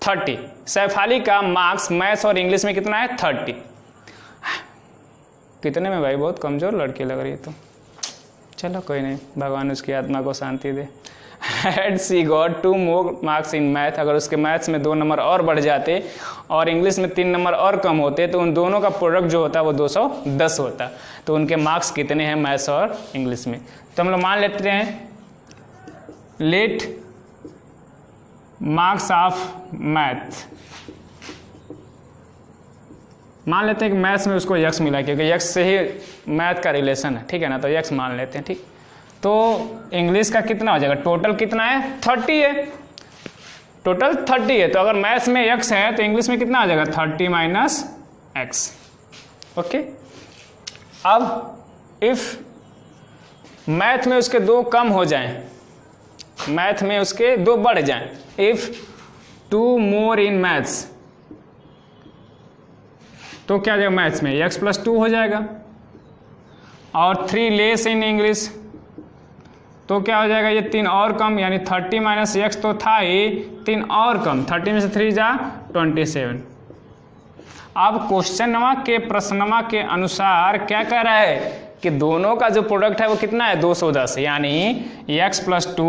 30। Shefali का मार्क्स मैथ्स और इंग्लिश में कितना है, 30। कितने में भाई, बहुत कमज़ोर लड़की लग रही है तो, चलो कोई नहीं, भगवान उसकी आत्मा को शांति दे। Had she got 2 more marks in math, अगर उसके मैथ्स में 2 नंबर और बढ़ जाते और इंग्लिश में 3 नंबर और कम होते तो उन दोनों का प्रोडक्ट जो होता वो 210 होता। तो उनके मार्क्स कितने हैं मैथ्स और इंग्लिश में, तो हम लोग मान लेते हैं लेट मार्क्स ऑफ मैथ, मान लेते हैं कि मैथ्स में उसको x मिला, क्योंकि x से ही मैथ का रिलेशन है, ठीक है ना, तो x मान लेते हैं, ठीक। तो इंग्लिश का कितना हो जाएगा, टोटल कितना है, 30 है, टोटल 30 है। तो अगर मैथ्स में x है तो इंग्लिश में कितना आ जाएगा, 30 माइनस x, ओके। अब इफ मैथ में उसके 2 कम हो जाएं, मैथ में उसके 2 बढ़ जाएं, इफ 2 मोर इन मैथ्स, तो क्या हो जाएगा, मैथ्स में x प्लस 2 हो जाएगा, और 3 लेस इन इंग्लिश, तो क्या हो जाएगा, ये 3 और कम, यानी 30 माइनस x तो था ही, 3 और कम, 30 में से 3 जा 27। अब क्वेश्चनमा के प्रश्नमा के अनुसार क्या कह रहा है कि दोनों का जो प्रोडक्ट है वो कितना है, 210, यानी x plus 2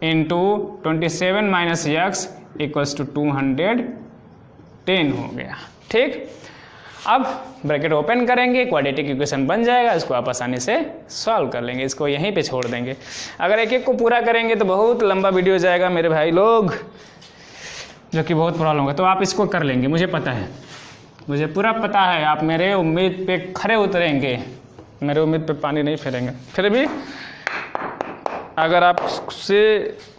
into 27 minus x equals to 210 हो गया, ठीक। अब ब्रैकेट ओपन करेंगे, क्वाड्रेटिक इक्वेशन बन जाएगा, इसको आप आसानी से सॉल्व कर लेंगे, इसको यहीं पे छोड़ देंगे। अगर एक एक को पूरा करेंगे तो बहुत लंबा वीडियो जाएगा मेरे भाई लोग, जो कि बहुत प्रॉब्लम होगा, तो आप इसको कर लेंगे, मुझे पता है, मुझे पूरा पता है, आप मेरे उम्मीद पे खरे उतरेंगे, मेरे उम्मीद पे पानी नहीं फेरेंगे। फिर भी अगर आपसे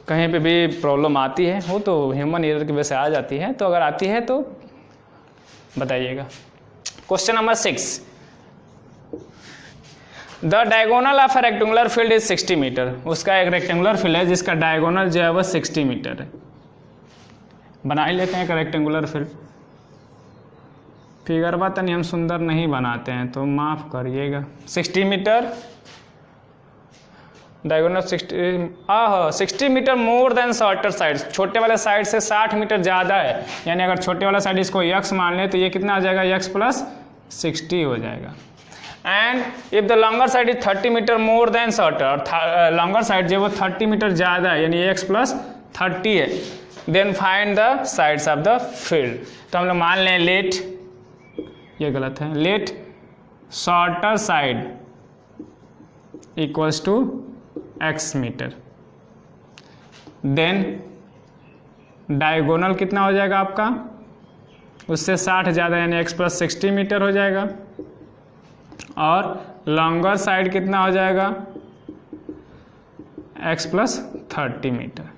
कहीं पे भी प्रॉब्लम आती है, वो तो ह्यूमन एरर की वजह से आ जाती है, तो अगर आती है तो बताइएगा। Question number 6, the diagonal of a rectangular field is 60 metre. उसका एक रेक्टेंगुलर फील्ड है जिसका डायगोनल जो है वह 60 मीटर है। बना ही लेते हैं एक रेक्टेंगुलर फील्ड, फिगर बातन हम सुंदर नहीं बनाते हैं तो माफ़ करिएगा। 60 metre diagonal 60 metre more than shorter side, छोटे वाले साइड से 60 मीटर ज़्यादा है, यानी अगर छोटे वाला साइड इसको x मान लें तो ये कितना आ जाएगा, x प्लस 60 हो जाएगा। And if the longer side is 30 metre more than shorter, और लॉन्गर साइड जो वो 30 मीटर ज़्यादा है, यानी x प्लस 30 है, then find the sides of the field. तो हम लोग मान लें लेट, ये गलत है, let shorter side equals to x metre, then diagonal कितना हो जाएगा आपका, उससे 60 ज़्यादा, यानी x प्लस 60 मीटर हो जाएगा, और लॉन्गर साइड कितना हो जाएगा, x प्लस 30 मीटर।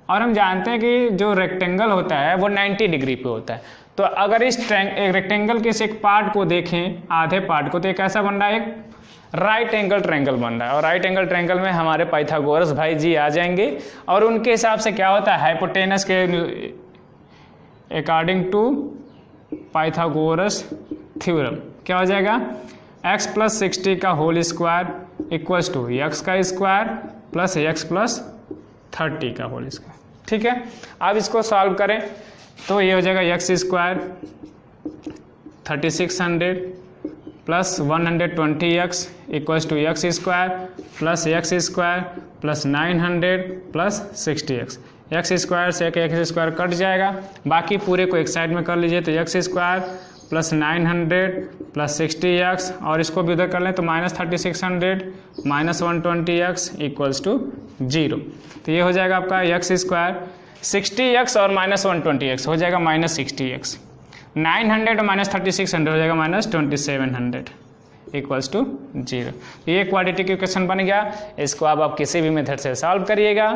और हम जानते हैं कि जो रेक्टेंगल होता है वो 90 डिग्री पे होता है, तो अगर इस रेक्टेंगल के इस एक पार्ट को देखें, आधे पार्ट को, तो एक ऐसा बन रहा है, एक राइट एंगल ट्रायंगल बन रहा है, और राइट एंगल ट्रायंगल में हमारे पाइथागोरस भाई जी आ जाएंगे, और उनके हिसाब से क्या होता है, हाइपोटेनस के अकॉर्डिंग टू पाइथागोरस थ्योरम क्या हो जाएगा, x प्लस 60 का whole square equals to x का स्क्वायर प्लस x प्लस 30 का होल स्क्वायर, ठीक है। अब इसको सॉल्व करें तो ये हो जाएगा x square 3600 plus 120x equals to x square plus x square plus 900 plus 60x, x square से एक एक्स स्क्वायर कट जाएगा, बाकी पूरे को एक साइड में कर लीजिए। तो x square plus 900 plus 60x और इसको भी उधर कर लें तो minus 3600 minus 120x equals to 0। तो ये हो जाएगा आपका एक्स स्क्वायर 60x और माइनस 120x हो जाएगा माइनस 60x, 900 और माइनस 3600 हो जाएगा माइनस 2700 इक्वल्स टू 0। ये क्वाड्रेटिक इक्वेशन बन गया। इसको आप किसी भी मेथड से सॉल्व करिएगा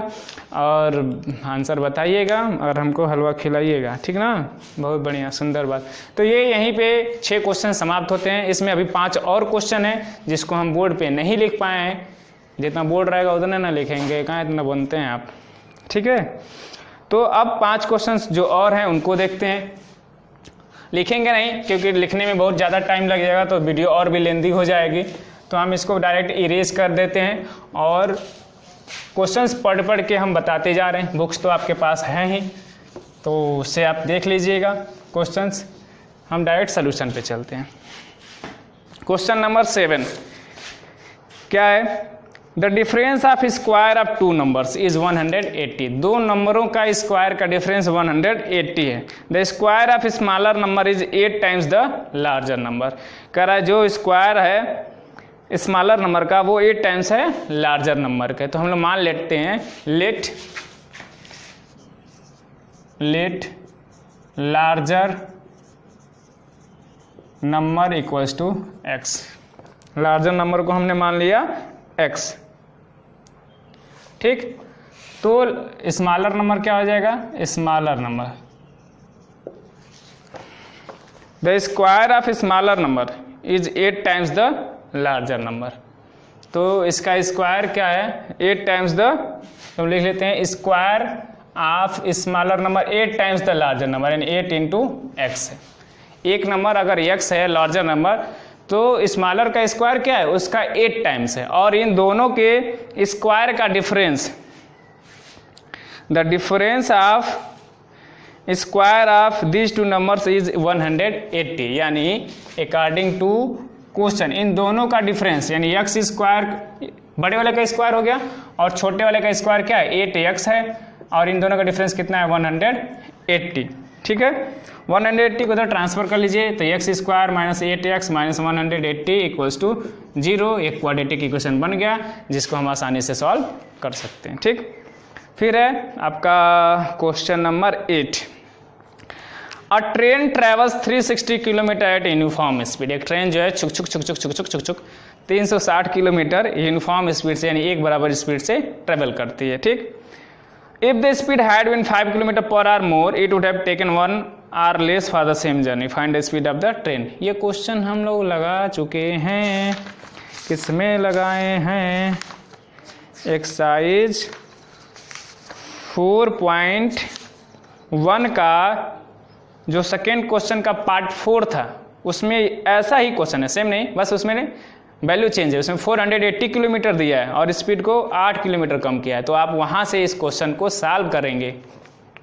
और आंसर बताइएगा और हमको हलवा खिलाइएगा, ठीक ना। बहुत बढ़िया, सुंदर बात। तो ये यहीं पे 6 क्वेश्चन समाप्त होते हैं। इसमें अभी 5 और क्वेश्चन हैं जिसको हम बोर्ड पे नहीं लिख पाए हैं। जितना बोर्ड रहेगा उतना ना लिखेंगे, कहाँ इतना बनते हैं आप, ठीक है। तो अब 5 क्वेश्चन जो और हैं उनको देखते हैं। लिखेंगे नहीं क्योंकि लिखने में बहुत ज़्यादा टाइम लग जाएगा, तो वीडियो और भी लेंदी हो जाएगी। तो हम इसको डायरेक्ट इरेज कर देते हैं और क्वेश्चंस पढ़ पढ़ के हम बताते जा रहे हैं। बुक्स तो आपके पास हैं ही, तो उससे आप देख लीजिएगा क्वेश्चंस। हम डायरेक्ट सोल्यूशन पे चलते हैं। क्वेश्चन नंबर 7 क्या है? The difference of square of 2 numbers is 180। 2 नंबरों का स्क्वायर का डिफरेंस 180 है। The square of smaller number is 8 times the larger number. कह रहा है जो स्क्वायर है स्मॉलर नंबर का वो 8 टाइम्स है लार्जर नंबर का। तो हम लोग मान लेते हैं let larger number equals to x. Larger number को हमने मान लिया x, ठीक। तो स्मॉलर नंबर क्या हो जाएगा? Smaller number, the square of smaller number is 8 times the larger number. तो इसका स्क्वायर क्या है? 8 टाइम्स द, तो लिख लेते हैं square of smaller number 8 times the larger number, यानी 8 इंटू एक्स है। एक नंबर अगर x है लार्जर नंबर, तो स्मॉलर का स्क्वायर क्या है? उसका 8 टाइम्स है। और इन दोनों के स्क्वायर का difference, the difference of square of this 2 numbers is 180। यानी अकॉर्डिंग टू क्वेश्चन इन दोनों का डिफरेंस, यानी एक्स स्क्वायर बड़े वाले का स्क्वायर हो गया और छोटे वाले का स्क्वायर क्या है? 8x है, और इन दोनों का डिफरेंस कितना है? 180, ठीक है। 180 को तो ट्रांसफर कर लीजिए, तो x square minus 8x minus 180 equals to 0। एक क्वाड्रेटिक इक्वेशन बन गया जिसको हम आसानी से सॉल्व कर सकते हैं, ठीक। फिर है आपका क्वेश्चन नंबर 8। अ train travels 360 kilometre eight uniform speed. एक ट्रेन जो है छुक छुक छुक छुक छुक छुक छुक छुक 360 किलोमीटर यूनिफॉर्म स्पीड से, यानी एक बराबर स्पीड से ट्रेवल करती है, ठीक। If the speed had been 5 km per hour more, it would have taken 1 hour less for the same journey. Find the speed of the train. ये क्वेश्चन हम लोग लगा चुके हैं। किसमें लगाए हैं? एक्सरसाइज 4.1 का जो सेकेंड क्वेश्चन का पार्ट 4 था, उसमें ऐसा ही क्वेश्चन है, सेम नहीं, बस उसमें वैल्यू चेंज है। उसमें 480 किलोमीटर दिया है और स्पीड को 8 किलोमीटर कम किया है। तो आप वहाँ से इस क्वेश्चन को सॉल्व करेंगे,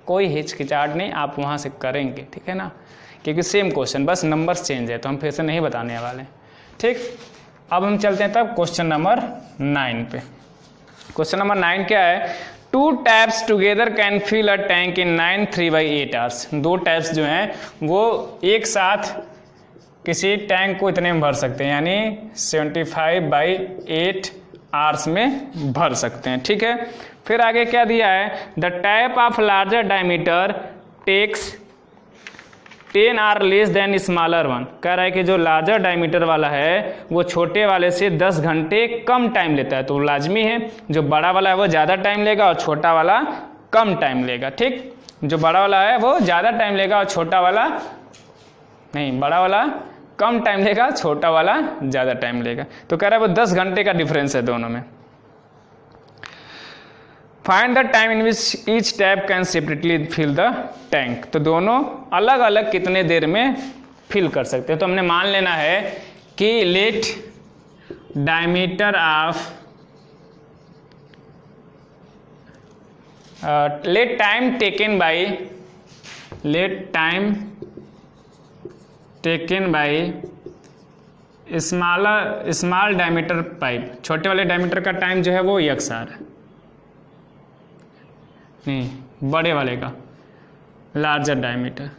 कोई हिचकिचाहट नहीं, आप वहाँ से करेंगे, ठीक है ना, क्योंकि सेम क्वेश्चन, बस नंबर्स चेंज है, तो हम फिर से नहीं बताने वाले, ठीक। अब हम चलते हैं तब क्वेश्चन नंबर 9 पे। क्वेश्चन नंबर 9 क्या है? 2 taps together can fill a tank in 9 3/8 hours. 2 taps जो हैं वो एक साथ किसी टैंक को इतने में भर सकते हैं, यानी 75/8 आवर्स में भर सकते हैं, ठीक है। फिर आगे क्या दिया है? The tap of larger diameter takes 10 hour less than smaller one. कह रहा है कि जो लार्जर डायमीटर वाला है वो छोटे वाले से 10 घंटे कम टाइम लेता है। तो लाजमी है जो बड़ा वाला है वो ज़्यादा टाइम लेगा और छोटा वाला कम टाइम लेगा, ठीक। जो बड़ा वाला है वो ज़्यादा टाइम लेगा और छोटा वाला नहीं, बड़ा वाला कम टाइम लेगा, छोटा वाला ज़्यादा टाइम लेगा। तो कह रहा है वो 10 घंटे का डिफरेंस है दोनों में। Find the time in which each tap can separately fill the tank. तो दोनों अलग अलग कितने देर में फिल कर सकते हैं। तो हमने मान लेना है कि let diameter of let time taken by small diameter pipe. छोटे वाले डायमीटर का टाइम जो है वो 1 आवर नहीं, बड़े वाले का, लार्जर डायमीटर,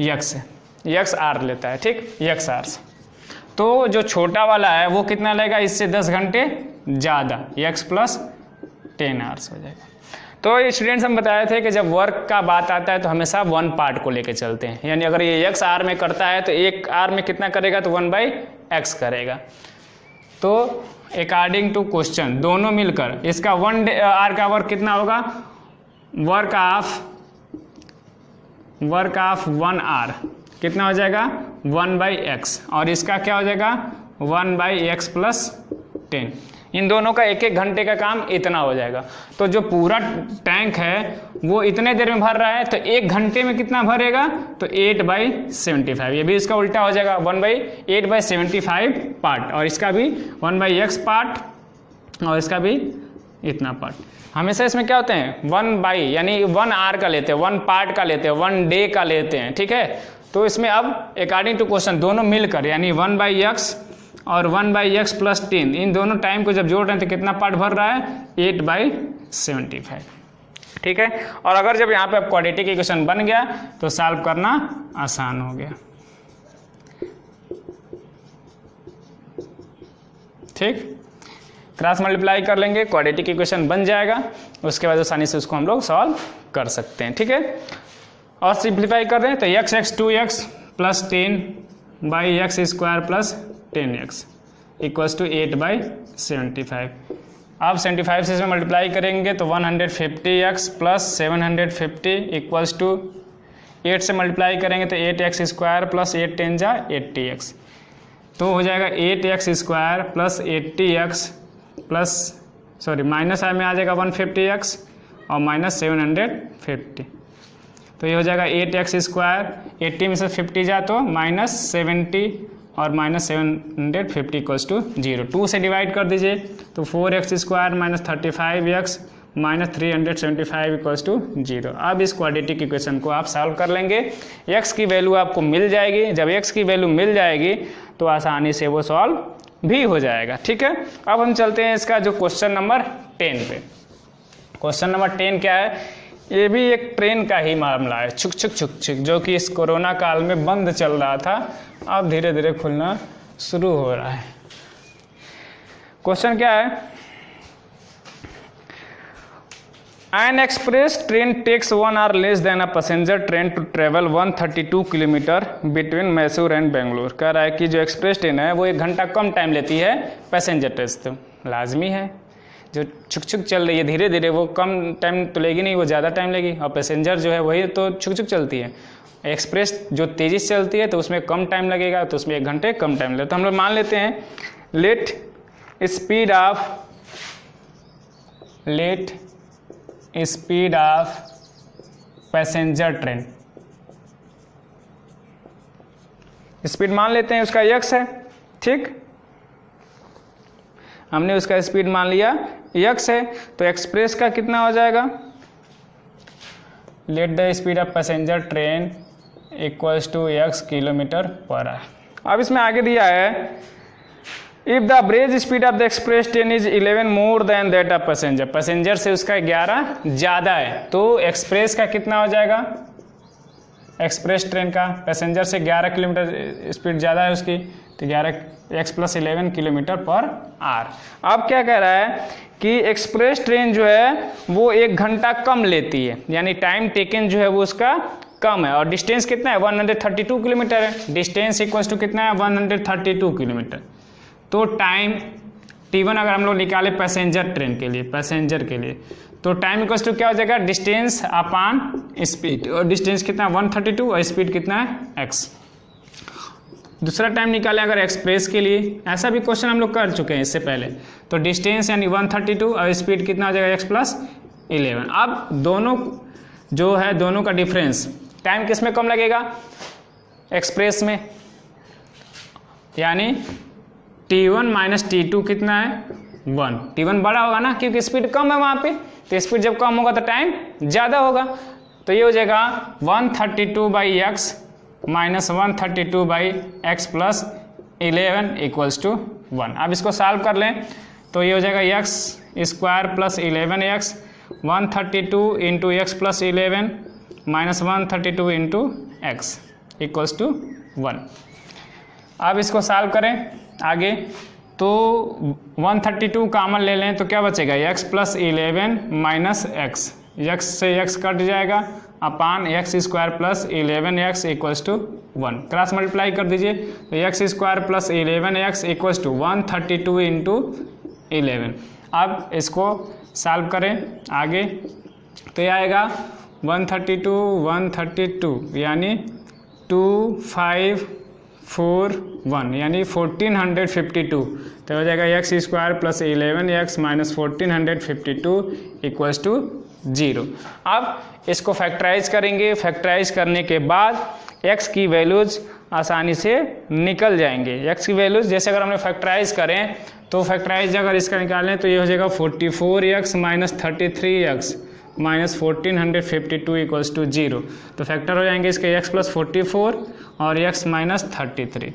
यक्स है, यक्स आर लेता है, ठीक, यक्स आर से। तो जो छोटा वाला है वो कितना लेगा, इससे 10 घंटे ज़्यादा, यक्स प्लस 10 आवर्स हो जाएगा। तो स्टूडेंट्स हम बताए थे कि जब वर्क का बात आता है तो हमेशा 1 पार्ट को लेके चलते हैं, यानी अगर ये एक्स आर में करता है तो एक आर में कितना करेगा, तो 1/x करेगा। तो अकॉर्डिंग टू क्वेश्चन दोनों मिलकर इसका 1 आर का वर्क कितना होगा, वर्क ऑफ 1 आर कितना हो जाएगा, 1/x, और इसका क्या हो जाएगा 1/x प्लस 10। इन दोनों का 1-1 घंटे का काम इतना हो जाएगा। तो जो पूरा टैंक है वो इतने देर में भर रहा है, तो 1 घंटे में कितना भरेगा, तो 8/75। ये भी इसका उल्टा हो जाएगा, 1/8/75 पार्ट, और इसका भी 1/x पार्ट, और इसका भी इतना पार्ट। हमेशा इसमें क्या होते हैं 1 यानी 1 आर का लेते हैं, 1 पार्ट का लेते हैं, 1 डे का लेते हैं, ठीक है। तो इसमें अब अकॉर्डिंग टू क्वेश्चन दोनों मिलकर यानी 1/x और 1/x प्लस 10, इन दोनों टाइम को जब जोड़ रहे हैं तो कितना पार्ट भर रहा है, 8/75, ठीक है। और अगर जब यहाँ पे अब क्वाड्रेटिक इक्वेशन बन गया तो सॉल्व करना आसान हो गया, ठीक। क्रॉस मल्टीप्लाई कर लेंगे, क्वाड्रेटिक इक्वेशन बन जाएगा, उसके बाद आसानी से उसको हम लोग सॉल्व कर सकते हैं, ठीक है। और सिंप्लीफाई कर रहे हैं तो x 2x plus 10/x square plus 10x equals to 8/75। अब 75 से इसमें मल्टीप्लाई करेंगे तो 150x प्लस 750 इक्वल्स टू 8 से मल्टीप्लाई करेंगे तो 8x स्क्वायर प्लस 8 10 जा 80x, तो हो जाएगा 8x square plus 80x plus minus में आ जाएगा 150x और माइनस 750, तो ये हो जाएगा 8x स्क्वायर, 80 में से 50 जा तो माइनस 70 और माइनस 750 इक्वल्स टू 0। 2 से डिवाइड कर दीजिए तो 4x square minus 35x minus 375 equals to 0। अब इस क्वाड्रेटिक इक्वेशन को आप सॉल्व कर लेंगे, x की वैल्यू आपको मिल जाएगी। जब x की वैल्यू मिल जाएगी तो आसानी से वो सॉल्व भी हो जाएगा, ठीक है। अब हम चलते हैं इसका जो क्वेश्चन नंबर 10 पे। क्वेश्चन नंबर 10 क्या है, ये भी एक ट्रेन का ही मामला है, छुक छुक छुक छुक, जो कि इस कोरोना काल में बंद चल रहा था, अब धीरे धीरे खुलना शुरू हो रहा है। क्वेश्चन क्या है, an express train takes 1 hour less than a passenger train to travel 132 kilometre between Mysore and Bangalore. कह रहा है कि जो एक्सप्रेस ट्रेन है वो 1 घंटा कम टाइम लेती है पैसेंजर ट्रेन से, तो लाजमी है जो छुक छुक चल रही है धीरे धीरे वो कम टाइम तो लेगी नहीं, वो ज़्यादा टाइम लेगी, और पैसेंजर जो है वही तो छुक छुक चलती है। एक्सप्रेस जो तेज़ी से चलती है तो उसमें कम टाइम लगेगा, तो उसमें 1 घंटे कम टाइम लगेगा। तो हम लोग मान लेते हैं let speed of passenger train, speed मान लेते हैं उसका x है, ठीक, हमने उसका स्पीड मान लिया x है, तो एक्सप्रेस का कितना हो जाएगा, let the speed of passenger train equals to x kilometre per hour. अब इसमें आगे दिया है if the average speed of the express train is 11 more than that of passenger, passenger से उसका 11 ज़्यादा है, तो एक्सप्रेस का कितना हो जाएगा, एक्सप्रेस ट्रेन का पैसेंजर से 11 किलोमीटर स्पीड ज़्यादा है उसकी, तो 11x plus 11 kilometre per hour. अब क्या कह रहा है कि एक्सप्रेस ट्रेन जो है वो 1 घंटा कम लेती है, यानी टाइम टेकन जो है वो उसका कम है, और डिस्टेंस कितना है 132 किलोमीटर है, डिस्टेंस इक्वल्स टू कितना है 132 किलोमीटर। तो टाइम T1 अगर हम लोग निकाले पैसेंजर ट्रेन के लिए, पैसेंजर के लिए, तो टाइम इक्वल्स टू क्या हो जाएगा, डिस्टेंस अपान स्पीड, और डिस्टेंस कितना 132 और स्पीड कितना है x। दूसरा टाइम निकालें अगर एक्सप्रेस के लिए, ऐसा भी क्वेश्चन हम लोग कर चुके हैं इससे पहले, तो डिस्टेंस यानी 132 और स्पीड कितना हो जाएगा x प्लस 11। अब दोनों जो है दोनों का डिफरेंस, टाइम किस में कम लगेगा, एक्सप्रेस में, यानी T1 माइनस T2 कितना है 1, T1 बड़ा होगा ना क्योंकि स्पीड कम है वहाँ पे, तो स्पीड जब कम होगा तो टाइम ज़्यादा होगा, तो ये हो जाएगा 132/x minus 132/x plus 11 equals to 1। अब इसको सॉल्व कर लें तो ये हो जाएगा x square plus 11x 132 into x plus 11 minus 132 into x equals to 1। अब इसको सॉल्व करें आगे, तो 132 कॉमन ले लें तो क्या बचेगा, x plus 11 minus x, x से x कट जाएगा अपान x square plus 11x equals to 1। Cross multiply कर दीजिए तो x square plus 11x equals to 132 into 11। अब इसको सॉल्व करें आगे तो यह आएगा 132 यानी 2541 यानी 1452, तो हो जाएगा x square plus 11x minus 1452 equals to 0। अब इसको फैक्टराइज करेंगे, फैक्टराइज करने के बाद x की वैल्यूज़ आसानी से निकल जाएंगे। x की वैल्यूज़ जैसे अगर हमने फैक्टराइज करें तो फैक्टराइज अगर इसका निकालें तो ये हो जाएगा 44x minus 33x minus 1452 equals to 0। तो फैक्टर हो जाएंगे इसके x प्लस 44 और x माइनस 33।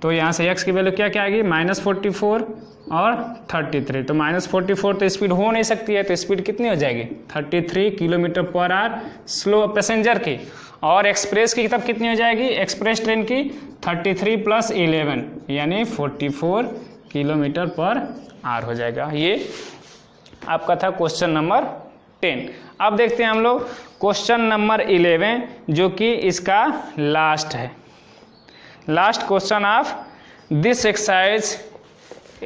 तो यहाँ से x की वैल्यू क्या क्या आएगी, माइनस 44 और 33। तो माइनस 44 तो स्पीड हो नहीं सकती है, तो स्पीड कितनी हो जाएगी 33 kilometre per our slow passenger की, और एक्सप्रेस की तब कितनी हो जाएगी, एक्सप्रेस ट्रेन की 33 प्लस 11 यानी 44 किलोमीटर पर आवर हो जाएगा। ये आपका था क्वेश्चन नंबर 10। अब देखते हैं हम लोग क्वेश्चन नंबर 11 जो कि इसका लास्ट है। Last question of this exercise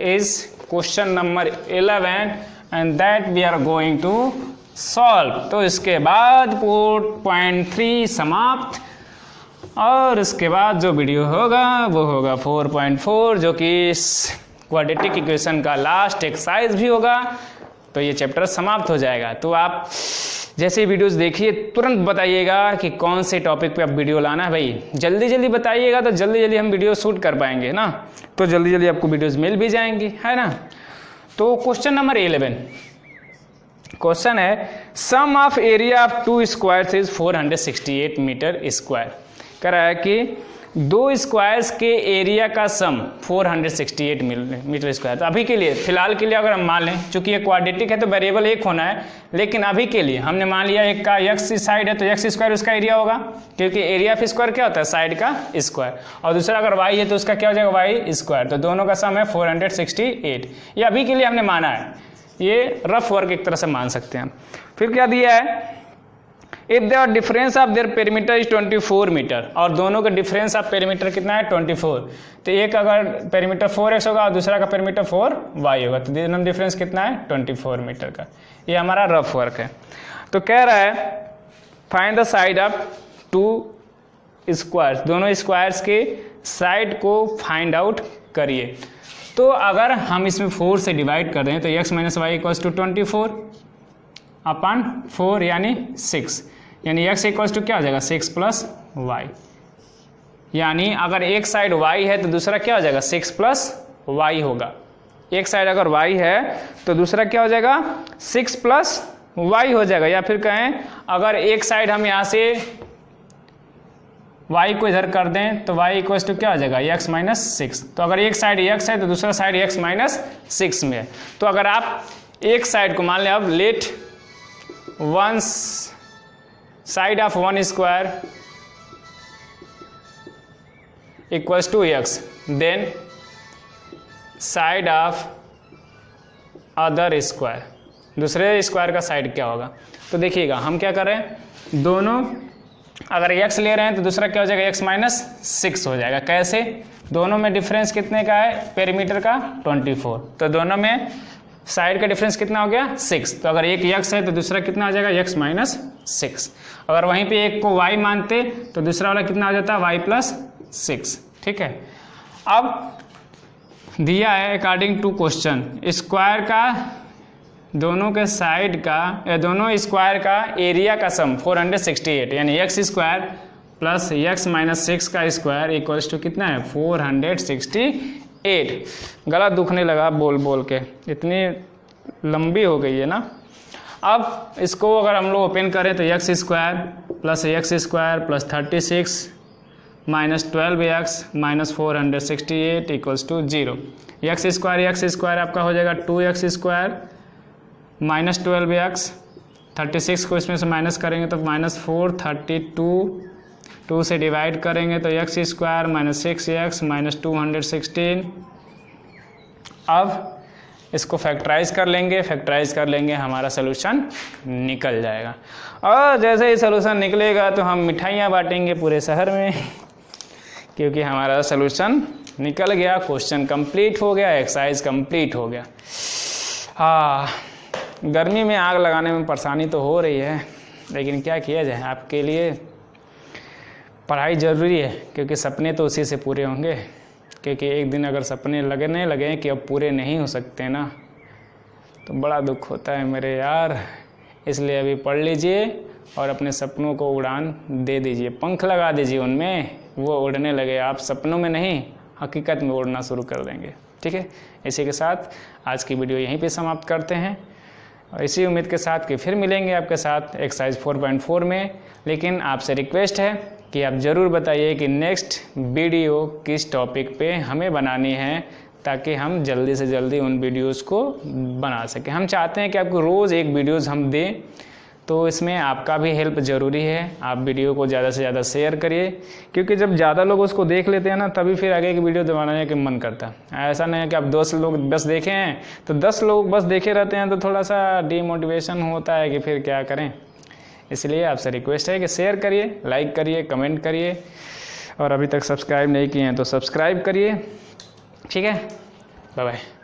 is question number 11 and that we are going to solve। तो इसके बाद पॉइंट 3 समाप्त, और इसके बाद जो वीडियो होगा वो होगा 4.4 जो कि क्वाड्रेटिक इक्वेशन का लास्ट एक्सरसाइज भी होगा। तो ये चैप्टर समाप्त हो जाएगा। तो आप जैसे वीडियोस देखिए तुरंत बताइएगा कि कौन से टॉपिक पे आप वीडियो लाना है भाई, जल्दी जल्दी बताइएगा तो जल्दी जल्दी हम वीडियो शूट कर पाएंगे ना, तो जल्दी जल्दी आपको वीडियोस मिल भी जाएंगी, है ना। तो क्वेश्चन नंबर 11 क्वेश्चन है sum of area of 2 squares is 468 metre square. कह रहा है कि 2 स्क्वायर्स के एरिया का सम 468 मीटर स्क्वायर। तो अभी के लिए फिलहाल के लिए अगर हम मान लें, चूंकि ये क्वाड्रेटिक है तो वेरिएबल एक होना है, लेकिन अभी के लिए हमने मान लिया एक का एक्स साइड है तो एक्स स्क्वायर उसका एरिया होगा, क्योंकि एरिया ऑफ स्क्वायर क्या होता है, साइड का स्क्वायर, और दूसरा अगर वाई है तो उसका क्या हो जाएगा, वाई स्क्वायर। तो दोनों का सम है 468। ये अभी के लिए हमने माना है, ये रफ वर्क एक तरह से मान सकते हैं। फिर क्या दिया है, if the difference of their perimeter is 24 metre, और दोनों का डिफरेंस ऑफ पेरीमीटर कितना है 24। तो एक अगर पेरीमीटर 4x होगा और दूसरा का पेरीमीटर 4y होगा, तो दोनों डिफरेंस कितना है 24 मीटर का। ये हमारा रफ वर्क है। तो कह रहा है find the side of 2 squares, दोनों स्क्वायर्स के साइड को फाइंड आउट करिए। तो अगर हम इसमें 4 से डिवाइड कर दें तो x minus y equals to 24 अपन 4 यानी 6, यानी x इक्वल्स टू क्या हो जाएगा 6 प्लस वाई। यानी अगर एक साइड y है तो दूसरा क्या हो जाएगा 6 प्लस वाई होगा। एक साइड अगर y है तो दूसरा क्या हो जाएगा 6 प्लस वाई हो जाएगा। या फिर कहें अगर एक साइड हम यहाँ से y को इधर कर दें तो y इक्वल्स टू क्या हो जाएगा x माइनस 6। तो अगर एक साइड x है तो दूसरा साइड x माइनस 6 में है। तो अगर आप एक साइड को मान लें, अब let one side of 1 square equals to x, then side of other square, दूसरे स्क्वायर का साइड क्या होगा। तो देखिएगा हम क्या कर रहे हैं, दोनों अगर x ले रहे हैं तो दूसरा क्या हो जाएगा x माइनस 6 हो जाएगा। कैसे, दोनों में डिफरेंस कितने का है, पेरीमीटर का 24, तो दोनों में साइड का डिफरेंस कितना हो गया 6। तो अगर एक x है तो दूसरा कितना आ जाएगा x माइनस 6। अगर वहीं पे एक को y मानते तो दूसरा वाला कितना आ जाता है y प्लस 6। ठीक है, अब दिया है अकॉर्डिंग टू क्वेश्चन स्क्वायर का दोनों के साइड का दोनों स्क्वायर का एरिया का सम 468 यानी x square plus x minus 6 का स्क्वायर इक्वल्स टू कितना है 468। गला दुखने लगा बोल बोल के, इतनी लंबी हो गई है ना। अब इसको अगर हम लोग ओपन करें तो x square plus 36 minus 12x minus 468 equals to 0। x square आपका हो जाएगा 2x स्क्वायर -12x, 36 को इसमें से माइनस करेंगे तो -4, 32 2 से डिवाइड करेंगे तो x² -6x -216। अब इसको फैक्टराइज कर लेंगे, हमारा सोल्यूशन निकल जाएगा। और जैसे ही सोल्यूशन निकलेगा तो हम मिठाइयाँ बांटेंगे पूरे शहर में, क्योंकि हमारा सोल्यूशन निकल गया, क्वेश्चन कंप्लीट हो गया, एक्सरसाइज कंप्लीट हो गया। हाँ, गर्मी में आग लगाने में परेशानी तो हो रही है, लेकिन क्या किया जाए, आपके लिए पढ़ाई ज़रूरी है, क्योंकि सपने तो उसी से पूरे होंगे। क्योंकि एक दिन अगर सपने लगने लगे कि अब पूरे नहीं हो सकते ना, तो बड़ा दुख होता है मेरे यार। इसलिए अभी पढ़ लीजिए और अपने सपनों को उड़ान दे दीजिए, पंख लगा दीजिए उनमें, वो उड़ने लगे। आप सपनों में नहीं, हकीकत में उड़ना शुरू कर देंगे। ठीक है, इसी के साथ आज की वीडियो यहीं पे समाप्त करते हैं, और इसी उम्मीद के साथ कि फिर मिलेंगे आपके साथ एक्सरसाइज 4.4 में। लेकिन आपसे रिक्वेस्ट है कि आप ज़रूर बताइए कि नेक्स्ट वीडियो किस टॉपिक पे हमें बनानी है, ताकि हम जल्दी से जल्दी उन वीडियोस को बना सकें। हम चाहते हैं कि आपको रोज़ एक वीडियोस हम दें, तो इसमें आपका भी हेल्प ज़रूरी है। आप वीडियो को ज़्यादा से ज़्यादा शेयर करिए, क्योंकि जब ज़्यादा लोग उसको देख लेते हैं ना, तभी फिर आगे की वीडियो बनाने का मन करता है। ऐसा नहीं है कि आप 10 लोग बस देखे हैं तो 10 लोग बस देखे रहते हैं, तो थोड़ा सा डीमोटिवेशन होता है कि फिर क्या करें। इसलिए आपसे रिक्वेस्ट है कि शेयर करिए, लाइक करिए, कमेंट करिए, और अभी तक सब्सक्राइब नहीं किए हैं तो सब्सक्राइब करिए। ठीक है, बाय बाय।